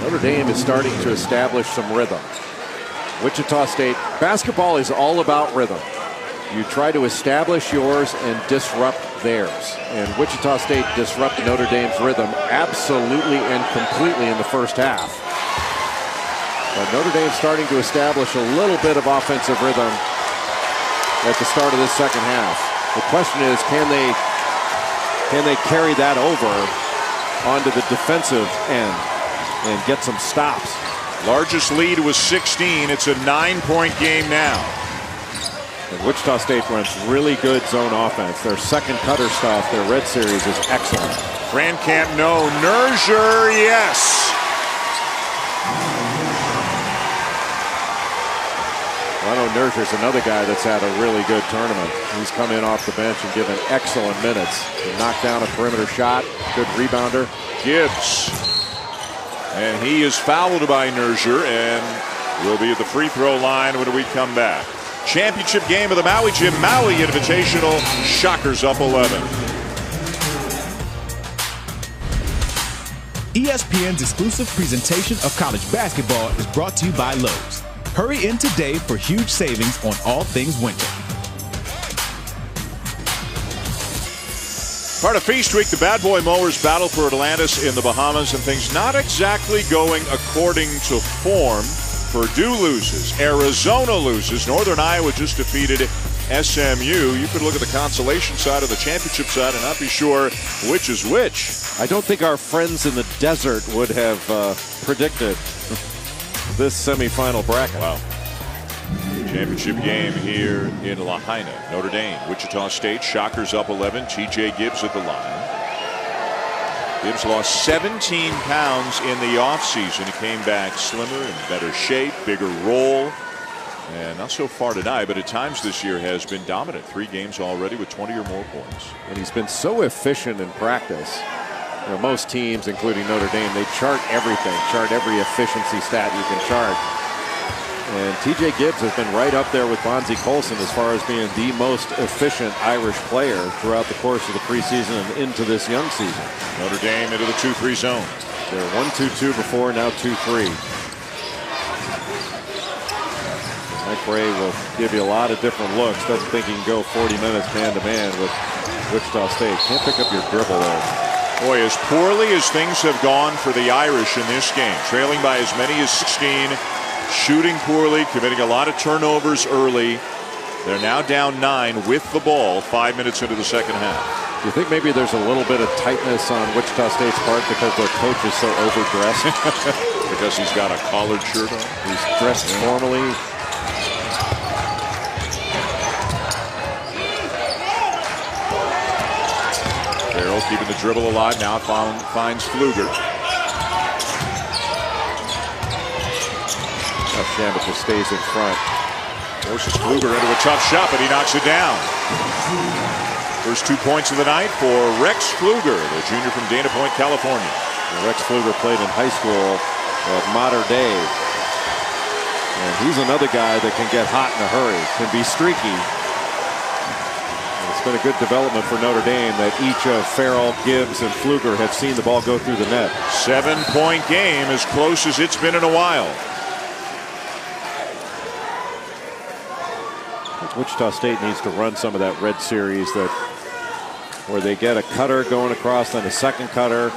B: Notre Dame is starting to establish some rhythm. Wichita State, basketball is all about rhythm. You try to establish yours and disrupt theirs. And Wichita State disrupted Notre Dame's rhythm absolutely and completely in the first half. But Notre Dame's starting to establish a little bit of offensive rhythm at the start of this second half. The question is, can they carry that over onto the defensive end and get some stops?
A: Largest lead was 16. It's a 9-point game now.
B: And Wichita State runs really good zone offense. Their second cutter stuff, their red series is excellent.
A: Frankamp, no. Notre, yes.
B: Well, I know Nurture's another guy that's had a really good tournament. He's come in off the bench and given excellent minutes. He knocked down a perimeter shot, good rebounder.
A: Gibbs. And he is fouled by Notre and will be at the free throw line when we come back. Championship game of the Maui Jim Maui Invitational. Shockers up 11.
C: ESPN's exclusive presentation of college basketball is brought to you by Lowe's. Hurry in today for huge savings on all things winter.
A: Part of Feast Week, the Bad Boy Mowers battle for Atlantis in the Bahamas, and things not exactly going according to form. Purdue loses. Arizona loses. Northern Iowa just defeated SMU. You could look at the consolation side or the championship side and not be sure which is which.
B: I don't think our friends in the desert would have predicted this semifinal bracket.
A: Wow. Championship game here in Lahaina. Notre Dame, Wichita State, Shockers up 11. TJ Gibbs at the line. Gibbs lost 17 pounds in the offseason. He came back slimmer, in better shape, bigger role. And not so far tonight, but at times this year has been dominant. 3 games already with 20 or more points.
B: And he's been so efficient in practice. You know, most teams, including Notre Dame, they chart everything, chart every efficiency stat you can chart. And TJ Gibbs has been right up there with Bonzie Colson as far as being the most efficient Irish player throughout the course of the preseason and into this young season.
A: Notre Dame into the 2-3 zone.
B: They were 1-2-2 before, now 2-3. Mike Bray will give you a lot of different looks. Doesn't think he can go 40 minutes man-to-man with Wichita State. Can't pick up your dribble there.
A: Boy, as poorly as things have gone for the Irish in this game, trailing by as many as 16, shooting poorly, committing a lot of turnovers early. They're now down 9 with the ball 5 minutes into the second half.
B: Do you think maybe there's a little bit of tightness on Wichita State's part because their coach is so overdressed?
A: Because he's got a collared shirt on?
B: He's dressed formally.
A: Carroll keeping the dribble alive. Now finds Pfluger.
B: Shamit just stays in front.
A: Forces Pfluger into a tough shot, but he knocks it down. First 2 points of the night for Rex Pfluger, the junior from Dana Point, California.
B: And Rex Pfluger played in high school at Mater Dei. And he's another guy that can get hot in a hurry, can be streaky. And it's been a good development for Notre Dame that each of Farrell, Gibbs, and Pfluger have seen the ball go through the net.
A: 7-point game, as close as it's been in a while.
B: Wichita State needs to run some of that red series where they get a cutter going across, then a second cutter.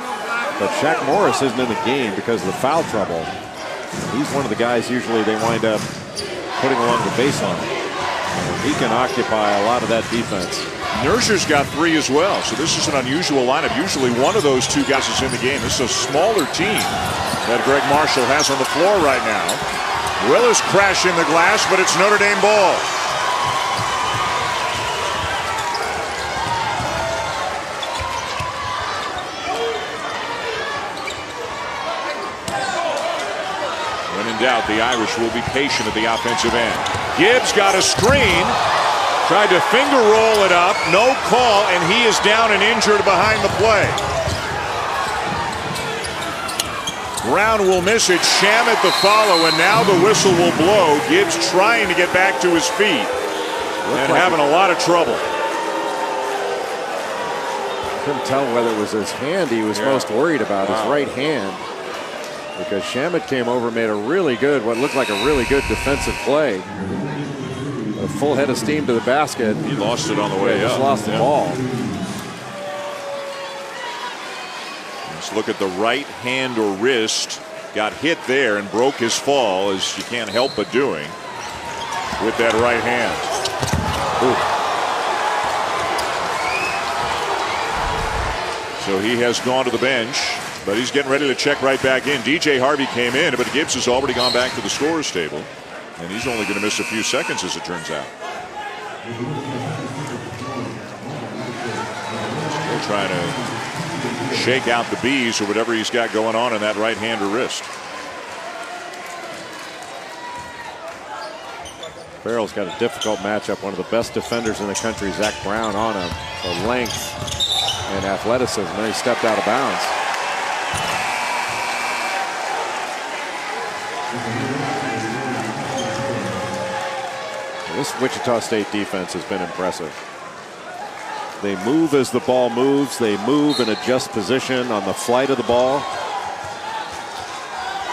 B: But Shaq Morris isn't in the game because of the foul trouble. He's one of the guys usually they wind up putting along the baseline. He can occupy a lot of that defense.
A: Nurture's got 3 as well, so this is an unusual lineup. Usually one of those 2 guys is in the game. This is a smaller team that Greg Marshall has on the floor right now. Willis crashing the glass, but it's Notre Dame ball. in doubt, the Irish will be patient at the offensive end. Gibbs got a screen, tried to finger roll it up, no call, and he is down and injured behind the play. Brown will miss it, Shamet the follow, and now the whistle will blow. Gibbs trying to get back to his feet and having a lot of trouble.
B: Couldn't tell whether it was his hand he was most worried about, his right hand, because Shamet came over, made a really good, what looked like a really good defensive play. A full head of steam to the basket.
A: He lost it on the way up.
B: Just lost the ball.
A: Let's look at the right hand or wrist. Got hit there and broke his fall, as you can't help but doing with that right hand. Ooh. So he has gone to the bench, but he's getting ready to check right back in. DJ Harvey came in, but Gibbs has already gone back to the scorer's table, and he's only going to miss a few seconds, as it turns out. Still trying to shake out the bees or whatever he's got going on in that right hand or wrist.
B: Farrell's got a difficult matchup. One of the best defenders in the country, Zach Brown, on him. The length and athleticism. Then he stepped out of bounds. This Wichita State defense has been impressive. They move as the ball moves. They move and adjust position on the flight of the ball.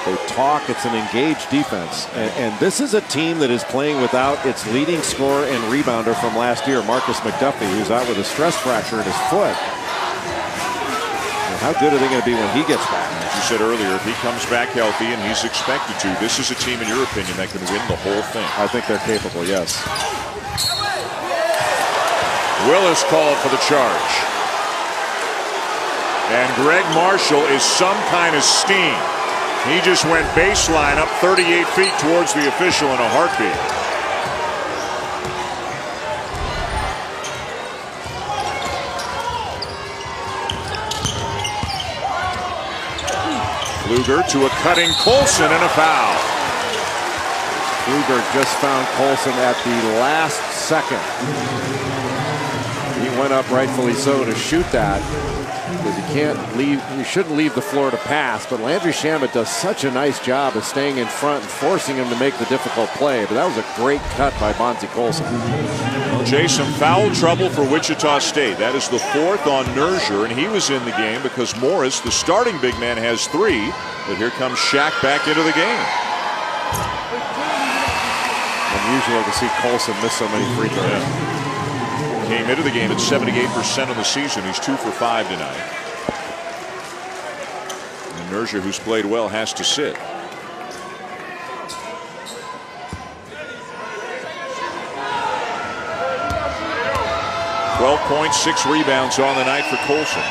B: They talk. It's an engaged defense. And this is a team that is playing without its leading scorer and rebounder from last year, Marcus McDuffie, who's out with a stress fracture in his foot. And how good are they going to be when he gets back?
A: As you said earlier, if he comes back healthy, and he's expected to, this is a team, in your opinion, that can win the whole thing.
B: I think they're capable, yes.
A: Willis called for the charge. And Greg Marshall is some kind of steam. He just went baseline up 38 feet towards the official in a heartbeat. Pfluger to a cutting Colson and a foul.
B: Pfluger just found Colson at the last second. He went up, rightfully so, to shoot that. Because he can't leave, he shouldn't leave the floor to pass, but Landry Shamet does such a nice job of staying in front and forcing him to make the difficult play. But that was a great cut by Bonzi Colson.
A: Well, Jay, some foul trouble for Wichita State. That is the fourth on Notre, and he was in the game because Morris, the starting big man, has 3. But here comes Shaq back into the game.
B: Unusual to see Colson miss so many free throws.
A: Yeah. Came into the game at 78% of the season. He's 2 for 5 tonight. And Notre, who's played well, has to sit. 12 points, 6 rebounds on the night for Colson.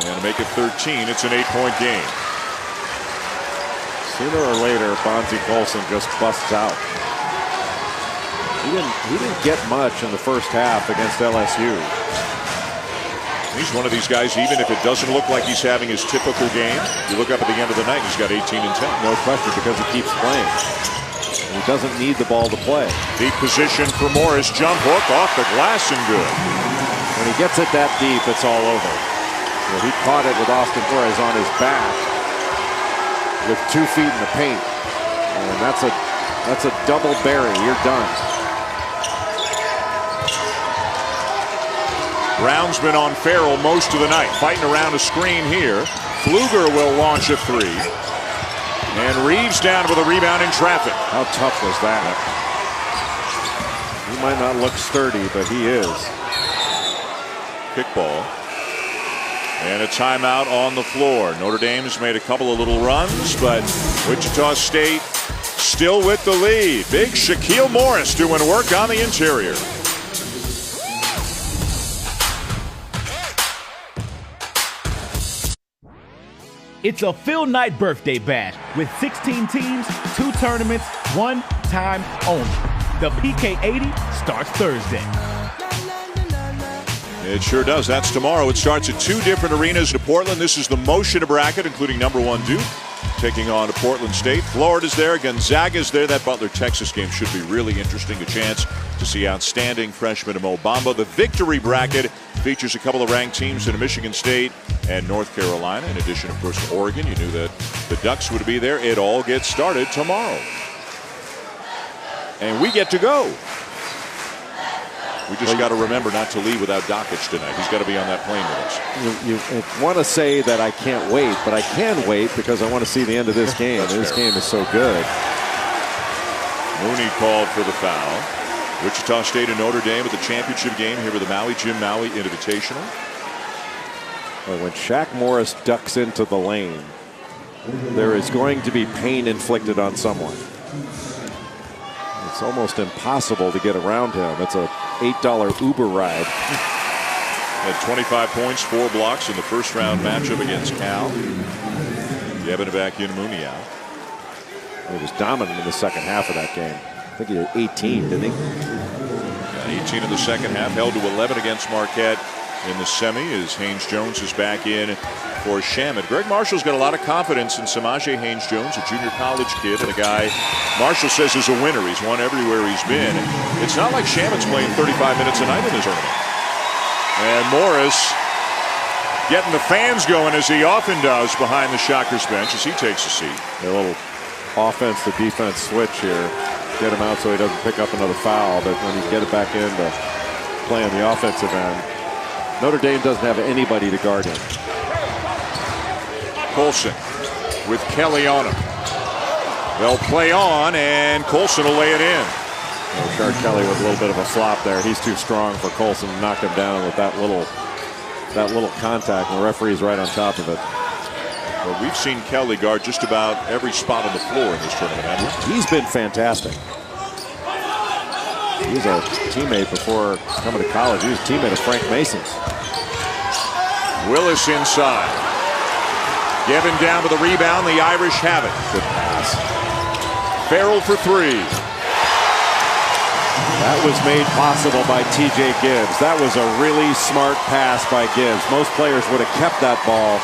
A: And to make it 13, it's an 8-point game.
B: Sooner or later, Bonzi Colson just busts out. He didn't get much in the first half against LSU.
A: He's one of these guys, even if it doesn't look like he's having his typical game, you look up at the end of the night, he's got 18 and 10.
B: No question, because he keeps playing. He doesn't need the ball to play.
A: Deep position for Morris. Jump hook off the glass and good.
B: When he gets it that deep, it's all over. Well, he caught it with Austin Torres on his back with 2 feet in the paint. And that's a double bury. You're done.
A: Brown's been on Farrell most of the night, fighting around a screen here. Pfluger will launch a 3. And Reeves down with a rebound in traffic.
B: How tough was that? He might not look sturdy, but he is.
A: Kickball. And a timeout on the floor. Notre Dame's made a couple of little runs, but Wichita State still with the lead. Big Shaquille Morris doing work on the interior.
C: It's a Phil Knight birthday bash with 16 teams, 2 tournaments, 1 time only. The PK80 starts Thursday.
A: It sure does. That's tomorrow. It starts at 2 different arenas in Portland. This is the Motion bracket, including #1 Duke, taking on Portland State. Florida's there. Gonzaga's there. That Butler-Texas game should be really interesting. A chance to see outstanding freshman Mo Bamba. The victory bracket features a couple of ranked teams in Michigan State and North Carolina. In addition, of course, to Oregon. You knew that the Ducks would be there. It all gets started tomorrow. And we get to go. We just got to remember not to leave without Dockich tonight. He's got to be on that plane with us.
B: You want to say that I can't wait, but I can wait because I want to see the end of this game. This game is so good.
A: Mooney called for the foul. Wichita State and Notre Dame at the championship game here with the Maui Jim Maui Invitational.
B: And when Shaq Morris ducks into the lane, there is going to be pain inflicted on someone. It's almost impossible to get around him. It's a $8 Uber ride.
A: Had 25 points, 4 blocks in the first round matchup against Cal. Yevon back in, Mooney out.
B: He was dominant in the second half of that game. I think he had 18, didn't he?
A: Yeah, 18 in the second half, held to 11 against Marquette in the semi as Haynes Jones is back in for Shamet. Greg Marshall's got a lot of confidence in Samaje Haynes-Jones, a junior college kid, and a guy Marshall says is a winner. He's won everywhere he's been. It's not like Shamet's playing 35 minutes a night in this tournament. And Morris getting the fans going as he often does behind the Shockers bench as he takes a seat.
B: A little offense to defense switch here. Get him out so he doesn't pick up another foul, but when you get it back in to play on the offensive end, Notre Dame doesn't have anybody to guard him.
A: Colson with Kelly on him. They'll play on, and Colson will lay it in.
B: Rashard Kelly with a little bit of a flop there. He's too strong for Colson to knock him down with that little contact, and the referee's right on top of it.
A: Well, we've seen Kelly guard just about every spot on the floor in this tournament, haven't we?
B: He's been fantastic. He was a teammate before coming to college. He was a teammate of Frank Mason's.
A: Willis inside. Given down with the rebound. The Irish have it.
B: Good pass.
A: Farrell for 3.
B: That was made possible by T.J. Gibbs. That was a really smart pass by Gibbs. Most players would have kept that ball.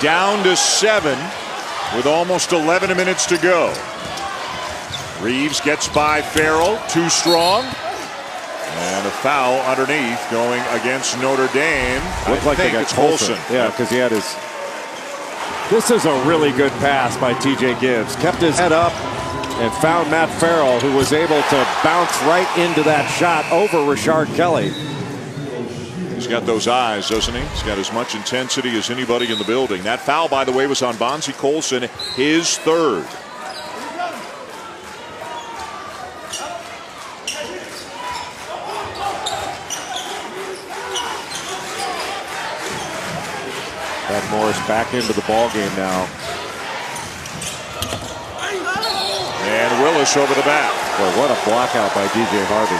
A: Down to 7 with almost 11 minutes to go. Reeves gets by Farrell, too strong. And a foul underneath going against Notre Dame.
B: Looked like they got Colson. Yeah, because he had his... This is a really good pass by T.J. Gibbs. Kept his head up and found Matt Farrell, who was able to bounce right into that shot over Rashard Kelly.
A: He's got those eyes, doesn't he? He's got as much intensity as anybody in the building. That foul, by the way, was on Bonzie Colson, his 3rd.
B: Got Morris back into the ball game now.
A: And Willis over the back.
B: Boy, what a block out by DJ Harvey.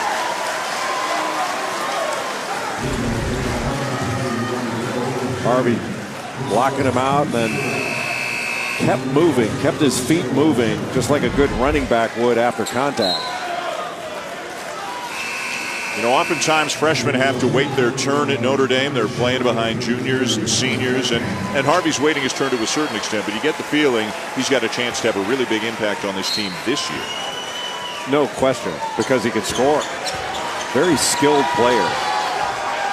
B: Harvey blocking him out and then kept moving, kept his feet moving, just like a good running back would after contact.
A: You know, oftentimes freshmen have to wait their turn at Notre Dame. They're playing behind juniors and seniors, and Harvey's waiting his turn to a certain extent, but you get the feeling he's got a chance to have a really big impact on this team this year.
B: No question, because he can score. Very skilled player.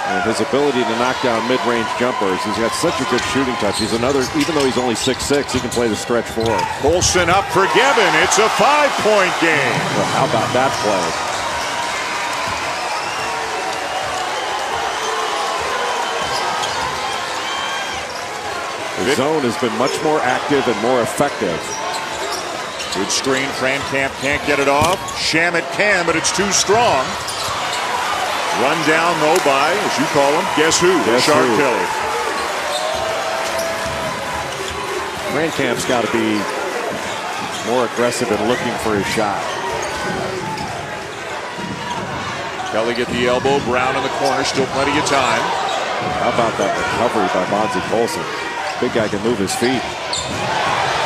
B: And his ability to knock down mid-range jumpers. He's got such a good shooting touch. He's another, even though he's only 6'6", he can play the stretch 4.
A: Colson up for Gibbon. It's a 5-point game.
B: Well, how about that play? The zone has been much more active and more effective.
A: Good screen. Frankamp can't get it off. Shamet can, but it's too strong. Run down, though, by, as you call him, guess who? Rashard Kelly.
B: Frankamp's got to be more aggressive in looking for his shot.
A: Kelly get the elbow. Brown in the corner. Still plenty of time.
B: How about that recovery by Bonzie Colson? Big guy can move his feet.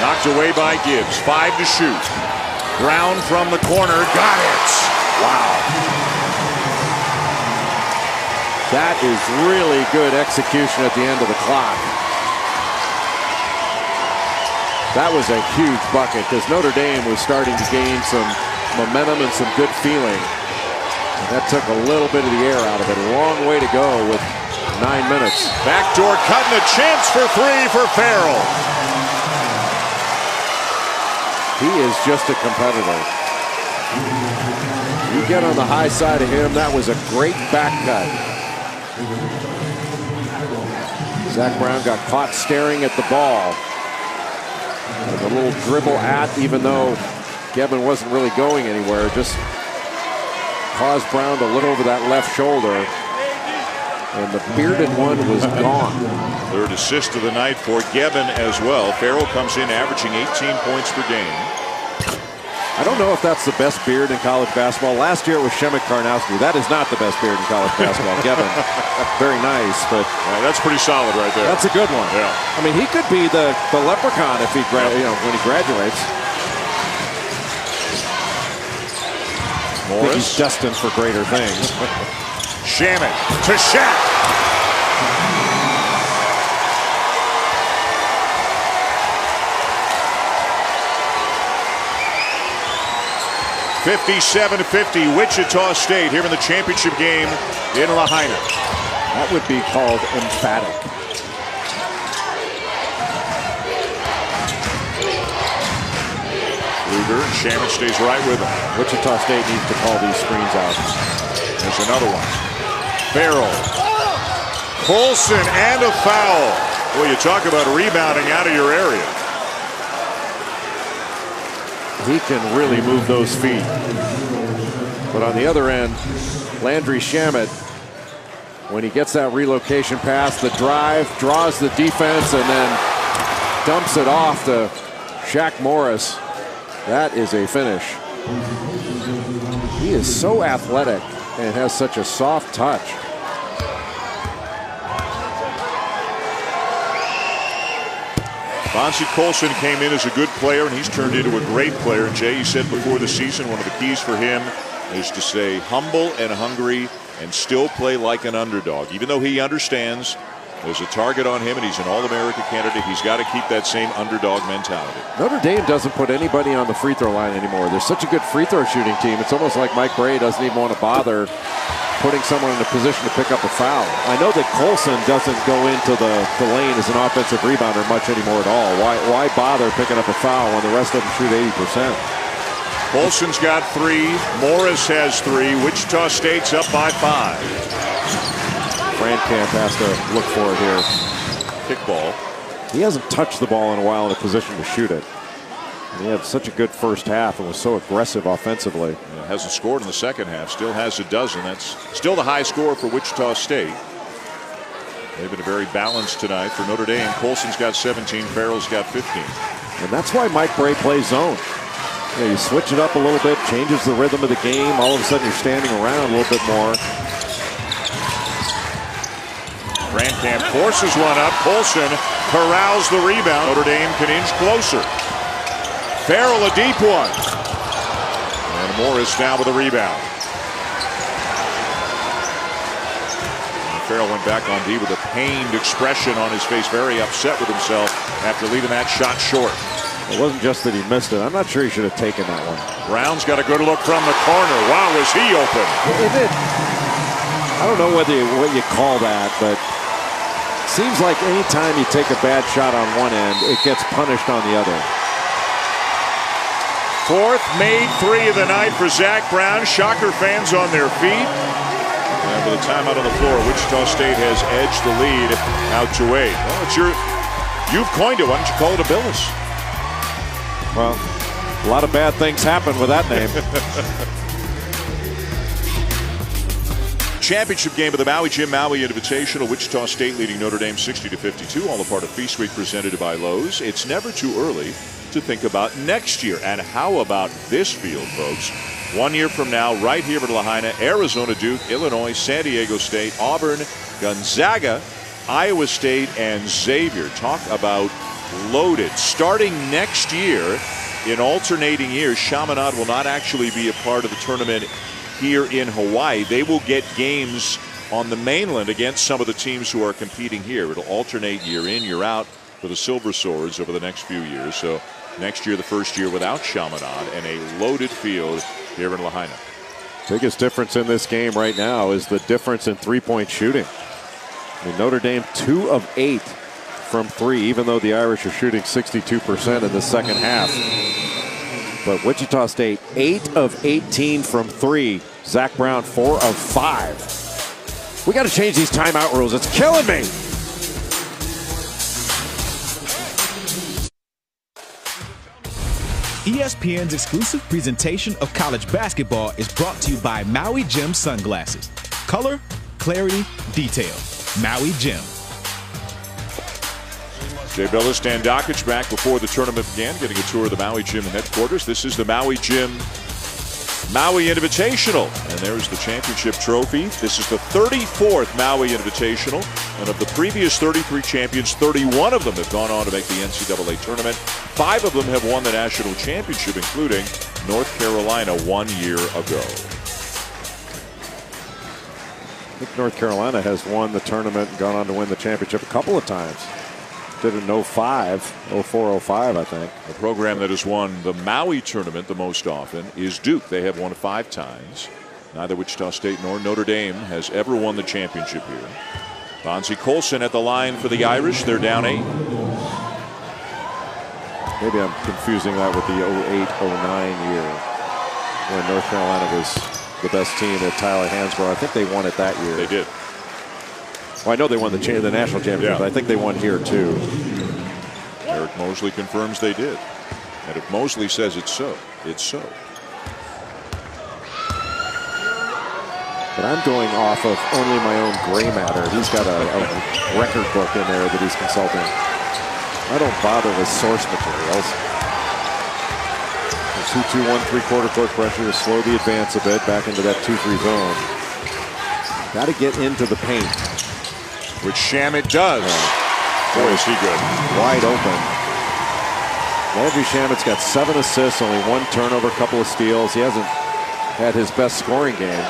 A: Knocked away by Gibbs. 5 to shoot. Brown from the corner. Got it. Wow.
B: That is really good execution at the end of the clock. That was a huge bucket because Notre Dame was starting to gain some momentum and some good feeling. And that took a little bit of the air out of it. A long way to go with 9 minutes.
A: Backdoor cut and a chance for three for Farrell.
B: He is just a competitor. You get on the high side of him. That was a great back cut. Zach Brown got caught staring at the ball. With a little dribble at, even though Gevin wasn't really going anywhere, just caused Brown to look over that left shoulder. And the bearded one was gone.
A: Third assist of the night for Gevin as well. Farrell comes in averaging 18 points per game.
B: I don't know if that's the best beard in college basketball. Last year it was Shemek Karnowski. That is not the best beard in college basketball. Gevin, very nice, but
A: yeah, that's pretty solid right there.
B: That's a good one.
A: Yeah.
B: I mean, he could be the leprechaun if he, when he graduates.
A: Morris.
B: I think he's destined for greater things.
A: Shamet to Shaq. (57-50) Wichita State here in the championship game in Lahaina.
B: That would be called emphatic.
A: Luger and Shamet stays right with him.
B: Wichita State needs to call these screens out.
A: There's another one. Farrell. Colson and a foul. Well, you talk about rebounding out of your area.
B: He can really move those feet. But on the other end, Landry Shamet, when he gets that relocation pass, the drive, draws the defense, and then dumps it off to Shaq Morris. That is a finish. He is so athletic and has such a soft touch.
A: Bonzi Colson came in as a good player, and he's turned into a great player. And Jay, you said before the season, one of the keys for him is to stay humble and hungry and still play like an underdog. Even though he understands there's a target on him and he's an All-America candidate, he's got to keep that same underdog mentality.
B: Notre Dame doesn't put anybody on the free throw line anymore. They're such a good free throw shooting team. It's almost like Mike Brey doesn't even want to bother putting someone in a position to pick up a foul. I know that Colson doesn't go into the lane as an offensive rebounder much anymore at all. Why bother picking up a foul when the rest of them shoot 80%?
A: Colson's got three. Morris has three. Wichita State's up by 5.
B: Brandkamp has to look for it here.
A: Kickball.
B: He hasn't touched the ball in a while in a position to shoot it. And he had such a good first half and was so aggressive offensively.
A: Yeah, hasn't scored in the second half. Still has a dozen. That's still the high score for Wichita State. They've been very balanced tonight for Notre Dame. Colson's got 17. Farrell's got 15.
B: And that's why Mike Brey plays zone. You switch it up a little bit, changes the rhythm of the game. All of a sudden you're standing around a little bit more.
A: Brandkamp forces one up. Colson corrals the rebound. Notre Dame can inch closer. Farrell a deep one. And Morris down with a rebound. And Farrell went back on D with a pained expression on his face, very upset with himself after leaving that shot short.
B: It wasn't just that he missed it. I'm not sure he should have taken that one.
A: Brown's got a good look from the corner. Wow, was he open.
B: I don't know what you call that, but it seems like anytime you take a bad shot on one end, it gets punished on the other.
A: Fourth made three of the night for Zach Brown. Shocker fans on their feet. And with a timeout on the floor, Wichita State has edged the lead out to 8. Well, it's you've coined it. Why don't you call it a Billis?
B: Well, a lot of bad things happen with that name.
A: Championship game of the Maui Jim Maui Invitational. Wichita State leading Notre Dame 60-52. All a part of Feast Week presented by Lowe's. It's never too early to think about next year. And how about this field, folks? 1 year from now, right here in Lahaina, Arizona, Duke, Illinois, San Diego State, Auburn, Gonzaga, Iowa State, and Xavier. Talk about loaded. Starting next year, in alternating years, Chaminade will not actually be a part of the tournament here in Hawaii. They will get games on the mainland against some of the teams who are competing here. It'll alternate year in, year out. for the Silver Swords over the next few years. So next year, the first year without Chaminade, and a loaded field here in Lahaina.
B: Biggest difference in this game right now is the difference in three-point shooting. I mean, Notre Dame 2 of 8 from 3, even though the Irish are shooting 62% in the second half. But Wichita State 8 of 18 from 3. Zach Brown 4 of 5. We got to change these timeout rules. It's killing me.
C: ESPN's exclusive presentation of college basketball is brought to you by Maui Jim Sunglasses. Color, clarity, detail. Maui Jim.
A: Jay Billis, Dan Dockich back before the tournament began, getting a tour of the Maui Jim headquarters. This is the Maui Jim Maui Invitational, and there's the championship trophy. This is the 34th Maui Invitational, and of the previous 33 champions, 31 of them have gone on to make the NCAA tournament. 5 of them have won the national championship, including North Carolina 1 year ago.
B: I think North Carolina has won the tournament and gone on to win the championship a couple of times. Did it in 05, 04, 05, I think.
A: The program that has won the Maui tournament the most often is Duke. They have won 5 times. Neither Wichita State nor Notre Dame has ever won the championship here. Bonzie Colson at the line for the Irish. They're down 8.
B: Maybe I'm confusing that with the 08-09 year when North Carolina was the best team at Tyler Hansbrough. I think they won it that year.
A: They did.
B: Well, I know they won the national championship, but I think they won here too.
A: Eric Mosley confirms they did. And if Mosley says it's so, it's so.
B: But I'm going off of only my own gray matter. He's got a record book in there that he's consulting. I don't bother with source materials. 2-2-1 3/4 court pressure to slow the advance a bit back into that 2-3 zone. Got to get into the paint.
A: Which Shamet does. Boy, is he good.
B: Wide open. Landry Shamet's got 7 assists, only 1 turnover, couple of steals. He hasn't had his best scoring game.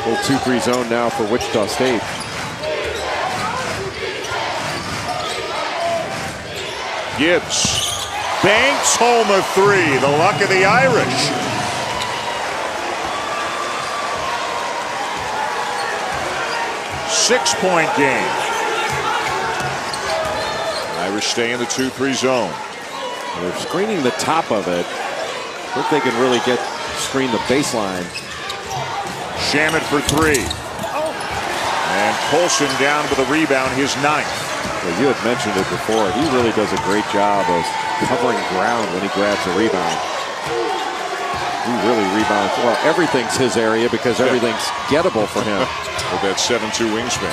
B: Little 2-3 zone now for Wichita State.
A: Gibbs banks home a 3. The luck of the Irish. Six-point game. Irish stay in the 2-3 zone.
B: They're screening the top of it. I think they can really screen the baseline.
A: Shamet for 3. And Colson down with a rebound, his 9th.
B: Well, you had mentioned it before. He really does a great job of covering ground when he grabs a rebound. He really rebounds. Well, everything's his area because everything's gettable for him.
A: With that 7'2" wingspan.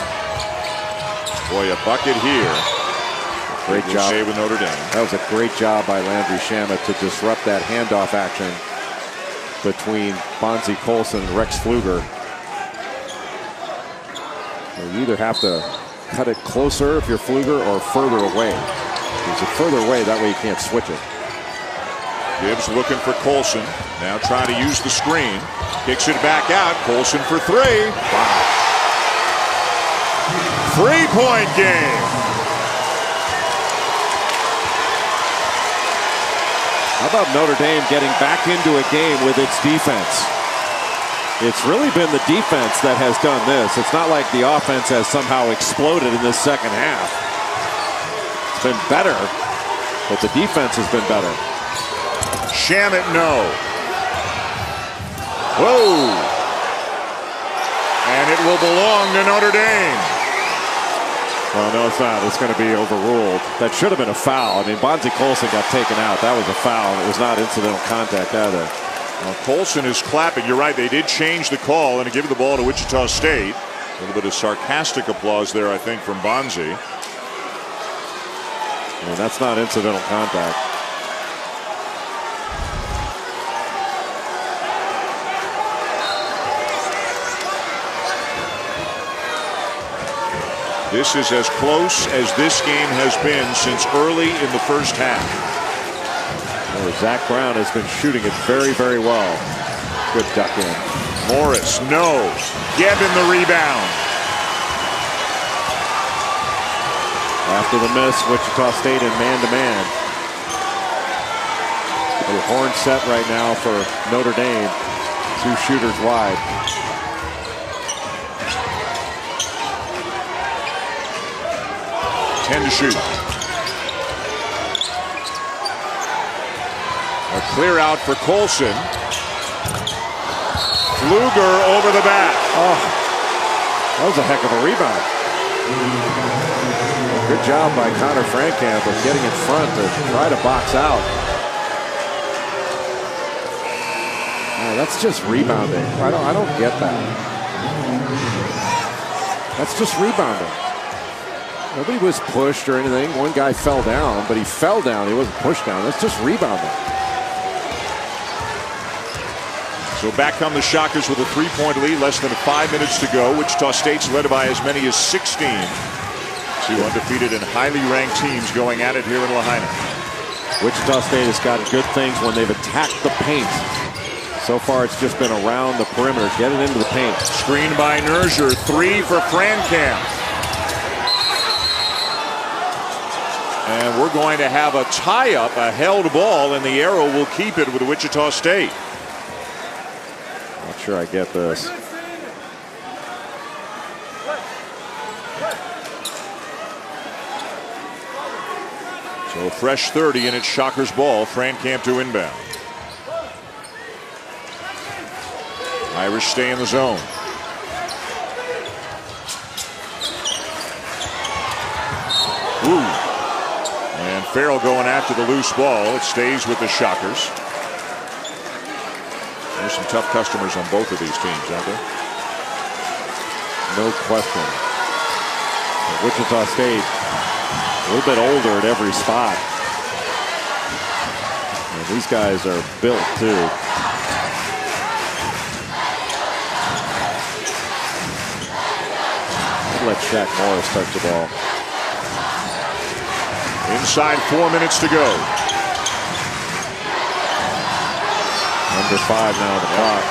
A: Boy, a bucket here.
B: Great job.
A: Stay with Notre Dame.
B: That was a great job by Landry Shamet to disrupt that handoff action between Bonzie Colson and Rex Pfluger. You either have to cut it closer if you're Pfluger or further away. If it's further away, that way you can't switch it.
A: Gibbs looking for Colson. Now trying to use the screen. Kicks it back out. Colson for 3. Wow. 3-point game.
B: How about Notre Dame getting back into a game with its defense? It's really been the defense that has done this. It's not like the offense has somehow exploded in this second half. It's been better, but the defense has been better.
A: Shamet, no. Whoa. And it will belong to Notre Dame.
B: Well, no, it's not. It's going to be overruled. That should have been a foul. I mean, Bonzie Colson got taken out. That was a foul. It was not incidental contact either.
A: Well, Colson is clapping. You're right. They did change the call and give the ball to Wichita State. A little bit of sarcastic applause there, I think, from Bonzie.
B: And that's not incidental contact.
A: This is as close as this game has been since early in the first half.
B: Well, Zach Brown has been shooting it very, very well. Good duck in.
A: Morris, no. Gebbin the rebound.
B: After the miss, Wichita State in man-to-man. A horn set right now for Notre Dame. 2 shooters wide.
A: To shoot. A clear out for Colson. Pfluger over the back.
B: Oh, that was a heck of a rebound. Good job by Connor Frankamp of getting in front to try to box out. That's just rebounding. I don't get that. That's just rebounding. Nobody was pushed or anything. One guy fell down, but he fell down. He wasn't pushed down. That's just rebounding.
A: So back come the Shockers with a 3-point lead. Less than 5 minutes to go. Wichita State's led by as many as 16. 2 undefeated and highly ranked teams going at it here in Lahaina.
B: Wichita State has got good things when they've attacked the paint. So far, it's just been around the perimeter. Get it into the paint.
A: Screen by Notre. 3 for Frankamp. And we're going to have a tie-up, a held ball, and the arrow will keep it with Wichita State.
B: Not sure I get this.
A: So fresh 30, and it's Shockers ball. Frankamp to inbound. Irish stay in the zone. Ooh. And Farrell going after the loose ball. It stays with the Shockers. There's some tough customers on both of these teams, aren't there?
B: No question. Wichita State, a little bit older at every spot. And these guys are built, too. Let Shaq Morris touch the ball.
A: Inside 4 minutes to go.
B: Under 5 now on the clock.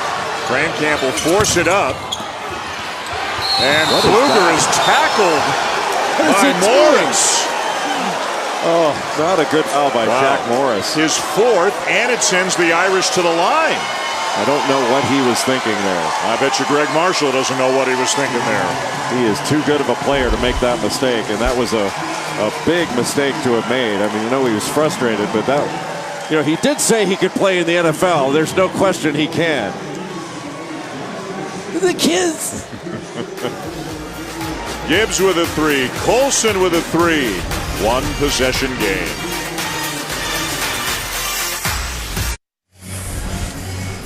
A: Frankamp will force it up. And Pfluger is tackled by Morris.
B: Oh, not a good foul by Shaq Morris.
A: His 4th, and it sends the Irish to the line.
B: I don't know what he was thinking there.
A: I bet you Greg Marshall doesn't know what he was thinking there.
B: He is too good of a player to make that mistake, and that was a big mistake to have made. I mean, he was frustrated, but that, he did say he could play in the NFL. There's no question he can. The kids.
A: Gibbs with a 3, Colson with a 3. 1 possession game.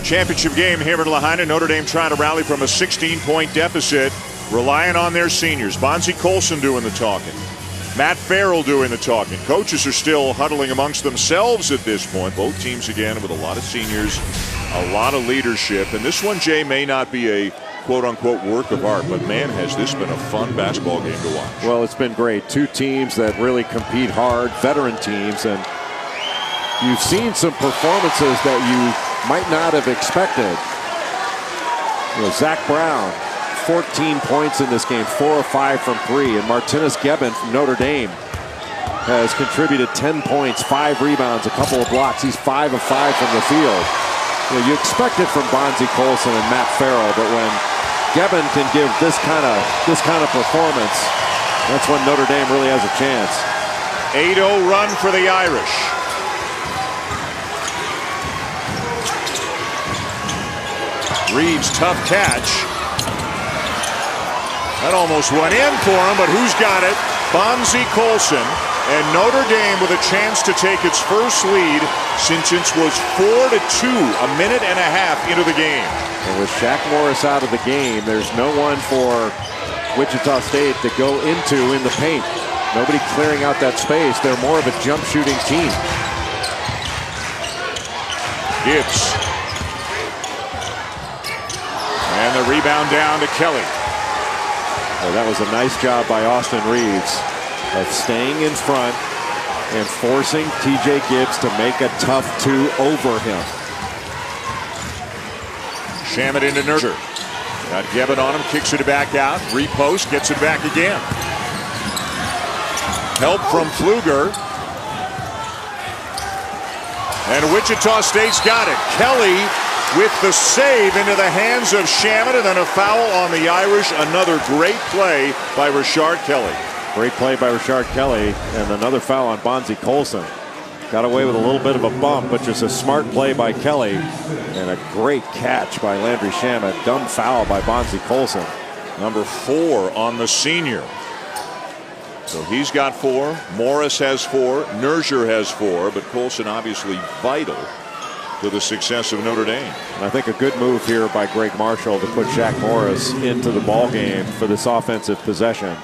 A: Championship game here in Lahaina. Notre Dame trying to rally from a 16-point deficit, relying on their seniors. Bonzie Colson doing the talking. Matt Farrell doing the talking. Coaches are still huddling amongst themselves at this point. Both teams again with a lot of seniors, a lot of leadership. And this one, Jay, may not be a quote-unquote work of art, but man, has this been a fun basketball game to watch.
B: Well, it's been great. 2 teams that really compete hard, veteran teams, and you've seen some performances that you might not have expected. Zach Brown, 14 points in this game, 4 of 5 from 3. And Martinez Gebben from Notre Dame has contributed 10 points, 5 rebounds, a couple of blocks. He's 5 of 5 from the field. You expect it from Bonzie Colson and Matt Farrell, but when Gebben can give this kind of performance, that's when Notre Dame really has a chance.
A: 8-0 run for the Irish. Reeves, tough catch. That almost went in for him, but who's got it? Bonzie Colson. And Notre Dame with a chance to take its first lead since it was 4-2, a minute and a half into the game.
B: And with Shaq Morris out of the game, there's no one for Wichita State to go into in the paint. Nobody clearing out that space. They're more of a jump shooting team.
A: Gibbs. And the rebound down to Kelly.
B: Well, that was a nice job by Austin Reeves of staying in front and forcing TJ Gibbs to make a tough 2 over him.
A: Sham it into Notre. Got Gebben on him, kicks it back out, repost, gets it back again. Help from Pfluger. And Wichita State's got it. Kelly with the save into the hands of Shamet, and then a foul on the Irish. Another great play by Richard Kelly.
B: Great play by Richard Kelly, and another foul on Bonzie Colson. Got away with a little bit of a bump, but just a smart play by Kelly, and a great catch by Landry Shamet. Dumb foul by Bonzie Colson.
A: Number 4 on the senior. So he's got 4. Morris has 4. Nerger has 4. But Colson obviously vital to the success of Notre Dame.
B: And I think a good move here by Greg Marshall to put Shaq Morris into the ball game for this offensive possession.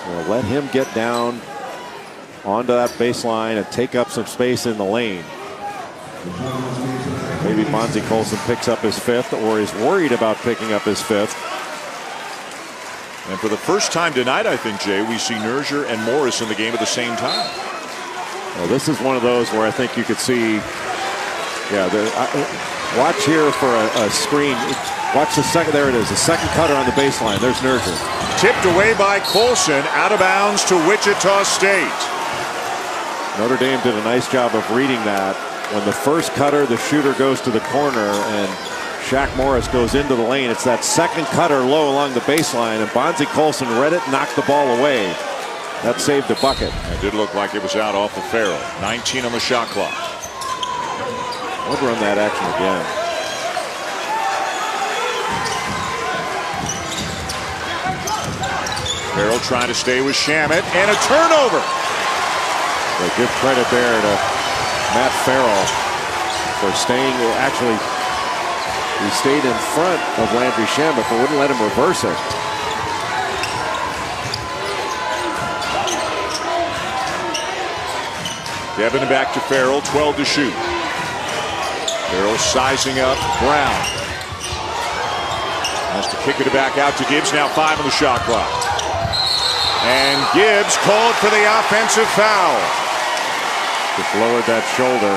B: We'll let him get down onto that baseline and take up some space in the lane. Maybe Bonzie Colson picks up his 5th, or is worried about picking up his 5th.
A: And for the first time tonight, I think, Jay, we see Nerger and Morris in the game at the same time.
B: Well, this is one of those where I think you could see, watch here for a screen. Watch the second, there it is, the second cutter on the baseline. There's Nerger.
A: Tipped away by Colson, out of bounds to Wichita State.
B: Notre Dame did a nice job of reading that. When the first cutter, the shooter goes to the corner, and Shaq Morris goes into the lane. It's that second cutter low along the baseline, and Bonzie Colson read it, knocked the ball away. That saved the bucket.
A: It did look like it was out off of Farrell. 19 on the shot clock.
B: We'll run that action again.
A: Farrell trying to stay with Shamet, and a turnover.
B: They give credit there to Matt Farrell for staying. Actually, he stayed in front of Landry Shamet, but wouldn't let him reverse it.
A: Devin back to Farrell, 12 to shoot. Farrell sizing up Brown. Has to kick it back out to Gibbs, now 5 on the shot clock. And Gibbs called for the offensive foul.
B: Just lowered that shoulder.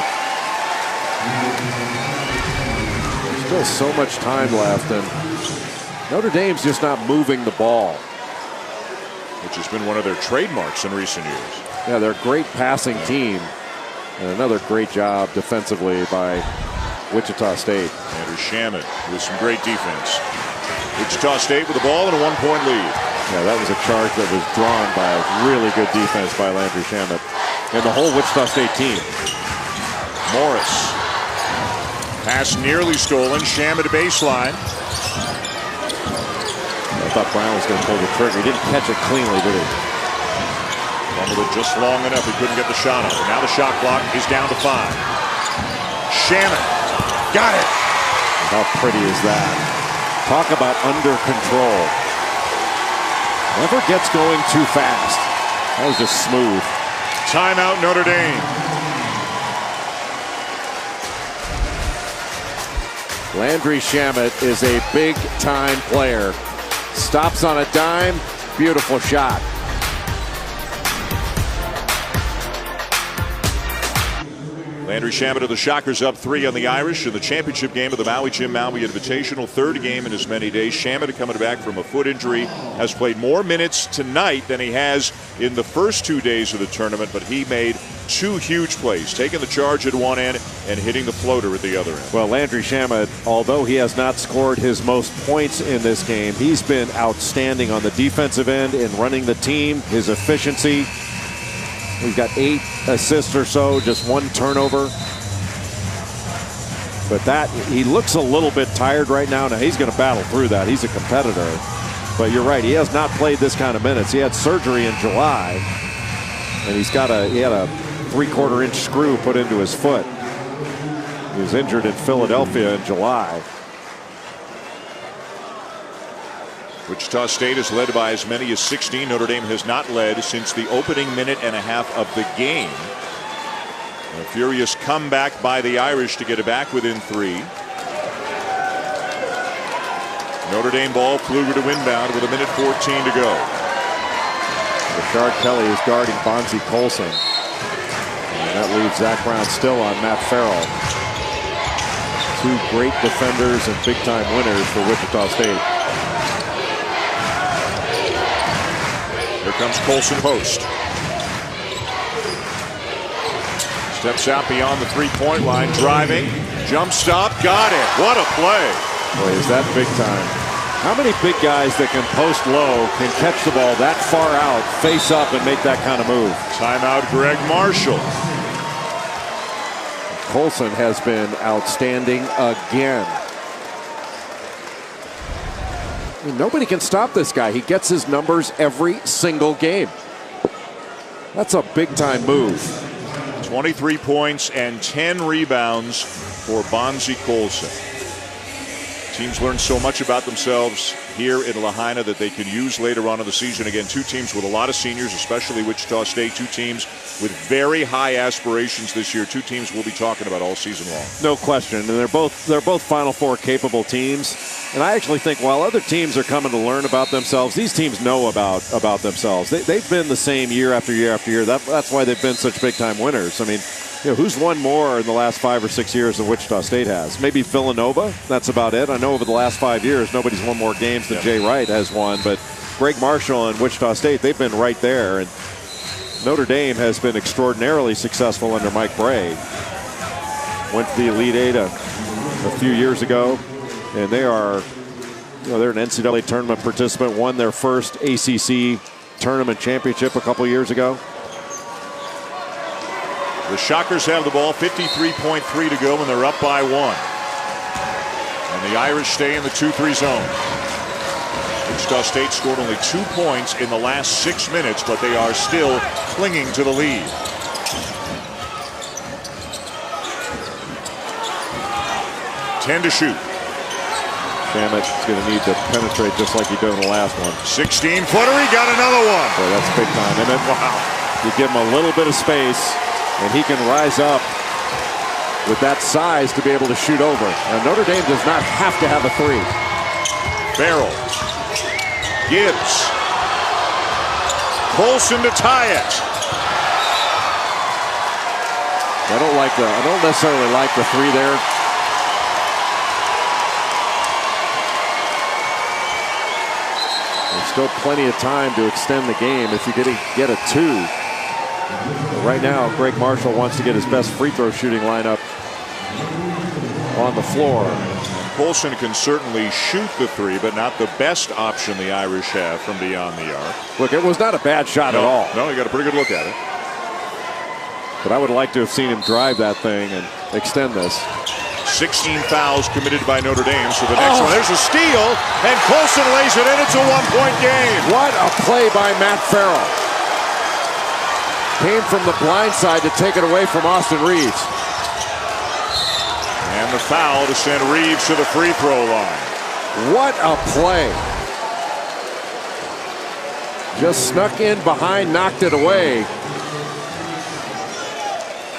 B: There's still so much time left, and Notre Dame's just not moving the ball,
A: which has been one of their trademarks in recent years.
B: Yeah, they're a great passing team, and another great job defensively by Wichita State.
A: Andrew Shamet with some great defense. Wichita State with the ball and a 1-point lead.
B: Yeah, that was a charge that was drawn by a really good defense by Landry Shamet and the whole Wichita State team.
A: Morris. Pass nearly stolen. Shamet to baseline.
B: I thought Brown was going to pull the trigger. He didn't catch it cleanly, did he?
A: Fumbled it just long enough. He couldn't get the shot up. And now the shot clock is down to 5. Shamet. Got it.
B: How pretty is that? Talk about under control. Never gets going too fast. That was just smooth.
A: Timeout, Notre Dame.
B: Landry Shamet is a big-time player. Stops on a dime. Beautiful shot.
A: Landry Shamet of the Shockers up 3 on the Irish in the championship game of the Maui Jim Maui Invitational. 3rd game in as many days. Shamet, coming back from a foot injury, has played more minutes tonight than he has in the first 2 days of the tournament, but he made 2 huge plays, taking the charge at one end and hitting the floater at the other end.
B: Well, Landry Shamet, although he has not scored his most points in this game, he's been outstanding on the defensive end in running the team, his efficiency. He's got 8 assists or so, just 1 turnover. But that, he looks a little bit tired right now. Now he's going to battle through that. He's a competitor. But you're right, he has not played this kind of minutes. He had surgery in July, and he had a 3/4 inch screw put into his foot. He was injured in Philadelphia in July.
A: Wichita State is led by as many as 16. Notre Dame has not led since the opening minute and a half of the game. A furious comeback by the Irish to get it back within 3. Notre Dame ball, Pfluger to inbound with 1:14 to go.
B: Richard Kelly is guarding Bonzie Colson. And that leaves Zach Brown still on Matt Farrell. 2 great defenders and big-time winners for Wichita State.
A: Here comes Colson post. Steps out beyond the three-point line, driving, jump stop, got it. What a play.
B: Boy, is that big time. How many big guys that can post low can catch the ball that far out, face up, and make that kind of move?
A: Timeout, Greg Marshall.
B: Colson has been outstanding again. I mean, nobody can stop this guy. He gets his numbers every single game. That's a big-time move.
A: 23 points and 10 rebounds for Bonzi Colson. Teams learn so much about themselves here in Lahaina that they can use later on in the season. Again, two teams with a lot of seniors, especially Wichita State. Two teams with very high aspirations this year. Two teams we'll be talking about all season long.
B: No question, and they're both Final Four capable teams. And I actually think while other teams are coming to learn about themselves, these teams know about themselves. They've been the same year after year after year. That's why they've been such big-time winners. I mean, you know, who's won more in the last 5 or 6 years than Wichita State has? Maybe Villanova. That's about it. I know over the last 5 years, nobody's won more games than Jay Wright has won. But Greg Marshall and Wichita State, they've been right there. And Notre Dame has been extraordinarily successful under Mike Bray. Went to the Elite Eight a few years ago. And they are, you know, they're an NCAA tournament participant. Won their first ACC tournament championship a couple years ago.
A: The Shockers have the ball, 53.3 to go, and they're up by 1. And the Irish stay in the 2-3 zone. Wichita State scored only 2 points in the last 6 minutes, but they are still clinging to the lead. Ten to shoot.
B: Shamit's going to need to penetrate just like he did in the last one.
A: 16-footer, he got another one.
B: Boy, that's big time, isn't it?
A: Wow.
B: You give him a little bit of space, and he can rise up with that size to be able to shoot over. Now, Notre Dame does not have to have a three.
A: Farrell. Gibbs. Colson to tie it.
B: I don't necessarily like the three there. There's still plenty of time to extend the game if you get a two. But right now, Greg Marshall wants to get his best free throw shooting lineup on the floor.
A: Colson can certainly shoot the three, but not the best option the Irish have from beyond the arc.
B: Look, it was not a bad shot at all.
A: No, you got a pretty good look at it.
B: But I would like to have seen him drive that thing and extend this.
A: 16 fouls committed by Notre Dame. So the next one, there's a steal, and Colson lays it in. It's a one-point game.
B: What a play by Matt Farrell. Came from the blind side to take it away from Austin Reeves.
A: And the foul to send Reeves to the free throw line.
B: What a play. Just snuck in behind, knocked it away.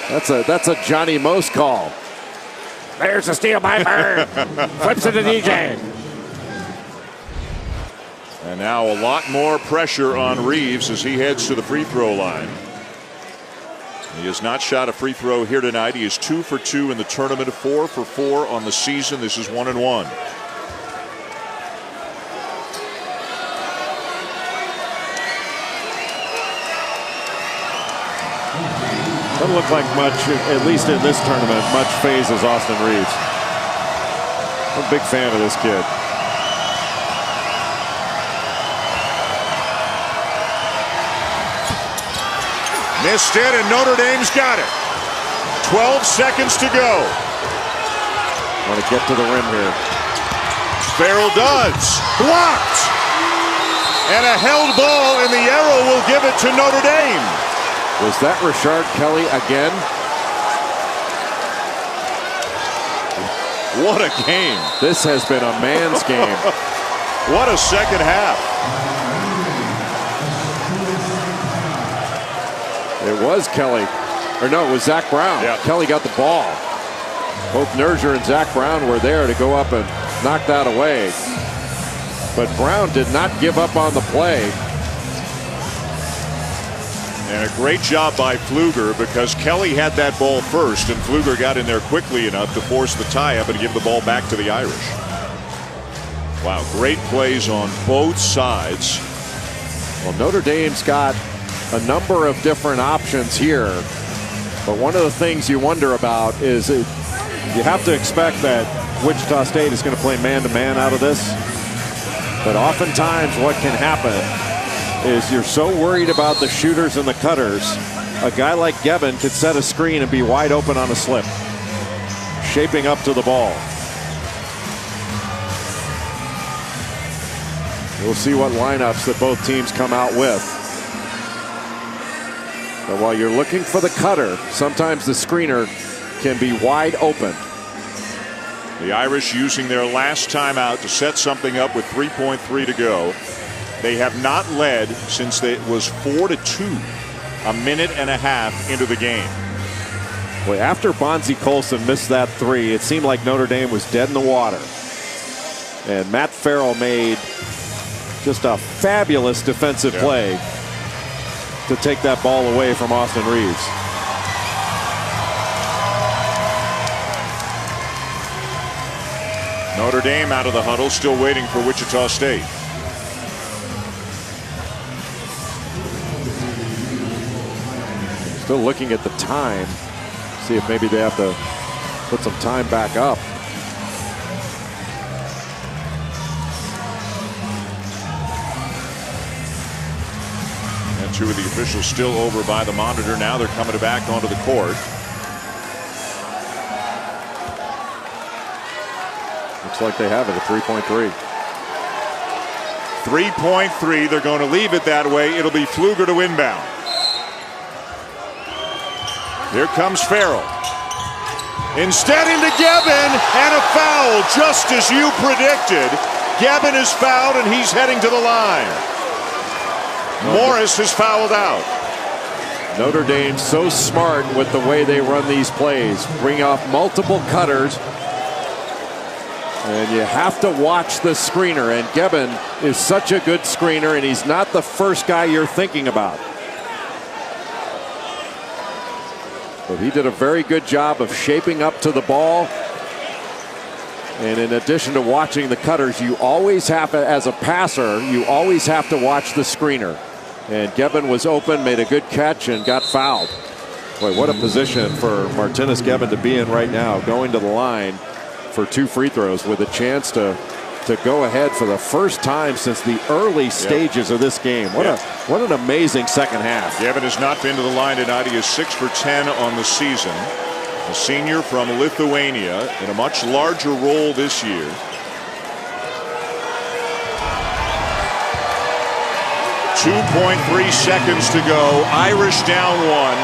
B: That's a Johnny Most call. There's a steal by Bird. Flips it to DJ.
A: And now a lot more pressure on Reeves as he heads to the free throw line. He has not shot a free throw here tonight. He is 2 for 2 in the tournament, 4 for 4 on the season. This is 1-1.
B: Doesn't look like much, at least in this tournament, much phases Austin Reeves. I'm a big fan of this kid.
A: Missed it, and Notre Dame's got it. 12 seconds to go.
B: Want to get to the rim here.
A: Farrell does. Blocked. And a held ball, and the arrow will give it to Notre Dame.
B: Was that Rashard Kelly again?
A: What a game.
B: This has been a man's game.
A: What a second half.
B: It was Kelly. Or no, it was Zach Brown.
A: Yeah.
B: Kelly got the ball. Both Nerger and Zach Brown were there to go up and knock that away. But Brown did not give up on the play.
A: And a great job by Pfluger, because Kelly had that ball first, and Pfluger got in there quickly enough to force the tie-up and give the ball back to the Irish. Wow, great plays on both sides.
B: Well, Notre Dame's got a number of different options here, but one of the things you wonder about is you have to expect that Wichita State is going to play man-to-man out of this. But oftentimes what can happen is you're so worried about the shooters and the cutters, a guy like Gebben could set a screen and be wide open on a slip, shaping up to the ball. We'll see what lineups that both teams come out with. But while you're looking for the cutter, sometimes the screener can be wide open.
A: The Irish using their last timeout to set something up with 3.3 to go. They have not led since it was 4-2, a minute and a half into the game.
B: Boy, after Bonzie Colson missed that three, it seemed like Notre Dame was dead in the water. And Matt Farrell made just a fabulous defensive play to take that ball away from Austin Reeves.
A: Notre Dame out of the huddle, still waiting for Wichita State.
B: Still looking at the time, see if maybe they have to put some time back up.
A: And two of the officials still over by the monitor. Now they're coming back onto the court.
B: Looks like they have it at 3.3.
A: 3.3. They're going to leave it that way. It'll be Pfluger to inbound. Here comes Farrell. Instead into Gebben, and a foul, just as you predicted. Gebben is fouled, and he's heading to the line. Morris has fouled out.
B: Notre Dame's so smart with the way they run these plays. Bring off multiple cutters. And you have to watch the screener. And Gebben is such a good screener, and he's not the first guy you're thinking about. But he did a very good job of shaping up to the ball. And in addition to watching the cutters, you always have to, as a passer, you always have to watch the screener. And Gebben was open, made a good catch, and got fouled. Boy, what a position for Martinez Gebben to be in right now, going to the line for 2 free throws with a chance to go ahead for the first time since the early stages of this game. What an amazing second half.
A: Gebben has not been to the line tonight. He is 6 for 10 on the season. A senior from Lithuania in a much larger role this year. .3 seconds to go. Irish down 1.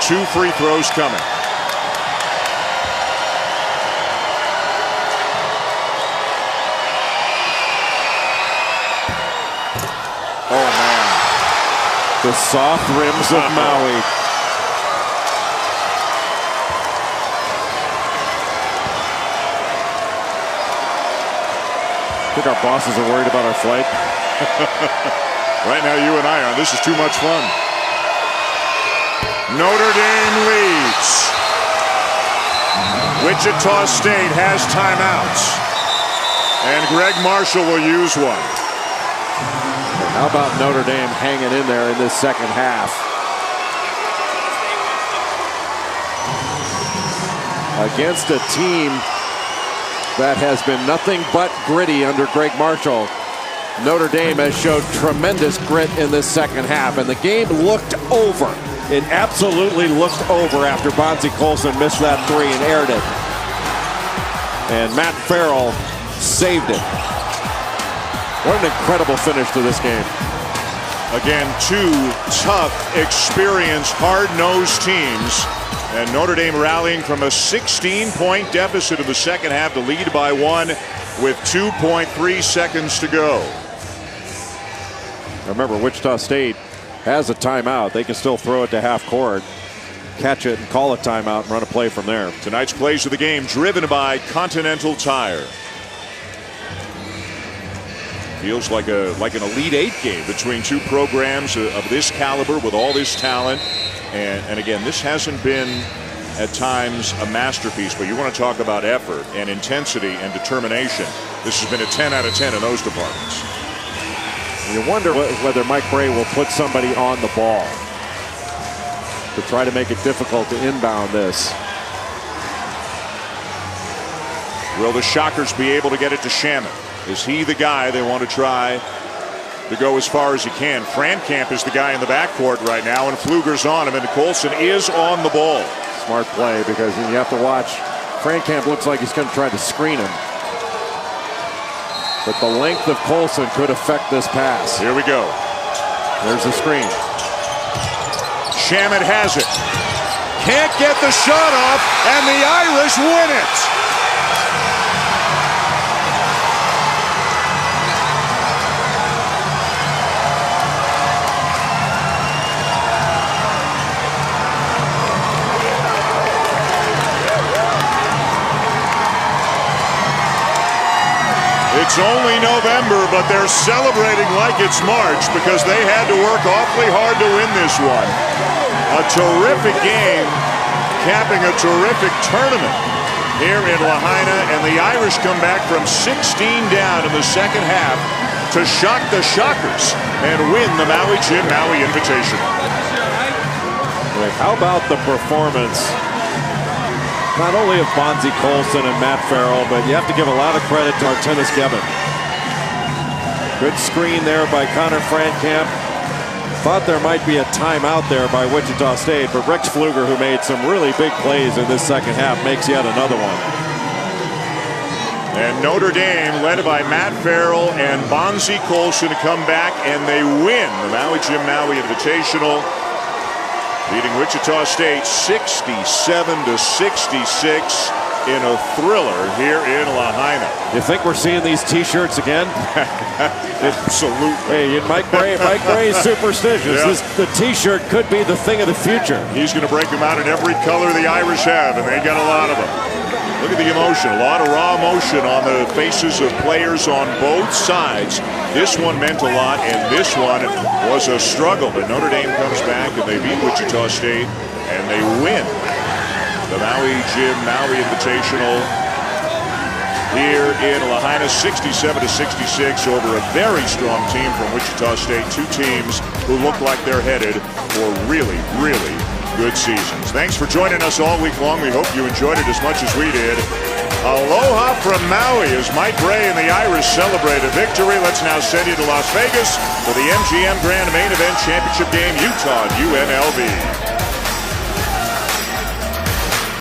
A: 2 free throws coming.
B: The soft rims of Maui. I think our bosses are worried about our flight.
A: Right now, you and I are. This is too much fun. Notre Dame leads. Wichita State has timeouts. And Greg Marshall will use one.
B: How about Notre Dame hanging in there in this second half? Against a team that has been nothing but gritty under Greg Marshall, Notre Dame has showed tremendous grit in this second half, and the game looked over. It absolutely looked over after Bonzie Colson missed that three and aired it. And Matt Farrell saved it. What an incredible finish to this game.
A: Again, 2 tough, experienced, hard-nosed teams. And Notre Dame rallying from a 16-point deficit in the second half to lead by 1 with 2.3 seconds to go.
B: Remember, Wichita State has a timeout. They can still throw it to half court, catch it, and call a timeout and run a play from there.
A: Tonight's plays of the game driven by Continental Tire. Feels like an Elite Eight game between 2 programs of this caliber with all this talent. And again, this hasn't been at times a masterpiece, but you want to talk about effort and intensity and determination. This has been a 10 out of 10 in those departments.
B: You wonder whether Mike Bray will put somebody on the ball to try to make it difficult to inbound this.
A: Will the Shockers be able to get it to Shaman? Is he the guy they want to try to go as far as he can? Frankamp is the guy in the backcourt right now, and Pfluger's on him, and Colson is on the ball.
B: Smart play, because you have to watch. Frankamp looks like he's going to try to screen him. But the length of Colson could affect this pass.
A: Here we go.
B: There's the screen.
A: Shaman has it. Can't get the shot off, and the Irish win it. It's only November, but they're celebrating like it's March because they had to work awfully hard to win this one. A terrific game, capping a terrific tournament here in Lahaina, and the Irish come back from 16 down in the second half to shock the Shockers and win the Maui Jim Maui Invitational.
B: How about the performance? Not only of Bonzi Colson and Matt Farrell, but you have to give a lot of credit to Martinez Gevin. Good screen there by Connor Frankamp. Thought there might be a timeout there by Wichita State, but Rex Pfluger, who made some really big plays in this second half, makes yet another one.
A: And Notre Dame, led by Matt Farrell and Bonzi Colson, come back and they win the Maui Jim Maui Invitational, beating Wichita State 67-66 in a thriller here in Lahaina.
B: You think we're seeing these T-shirts again?
A: Absolutely.
B: Hey, Mike Bray's superstitious.
A: Yeah.
B: The T-shirt could be the thing of the future.
A: He's going to break them out in every color the Irish have, and they got a lot of them. Look at the emotion. A lot of raw emotion on the faces of players on both sides. This one meant a lot, and this one was a struggle. But Notre Dame comes back, and they beat Wichita State, and they win the Maui Jim Maui Invitational here in Lahaina, 67-66 over a very strong team from Wichita State. Two teams who look like they're headed for really, really good seasons. Thanks for joining us all week long. We hope you enjoyed it as much as we did. Aloha from Maui as Mike Bray and the Irish celebrate a victory. Let's now send you to Las Vegas for the MGM Grand Main Event Championship game, Utah and UNLV.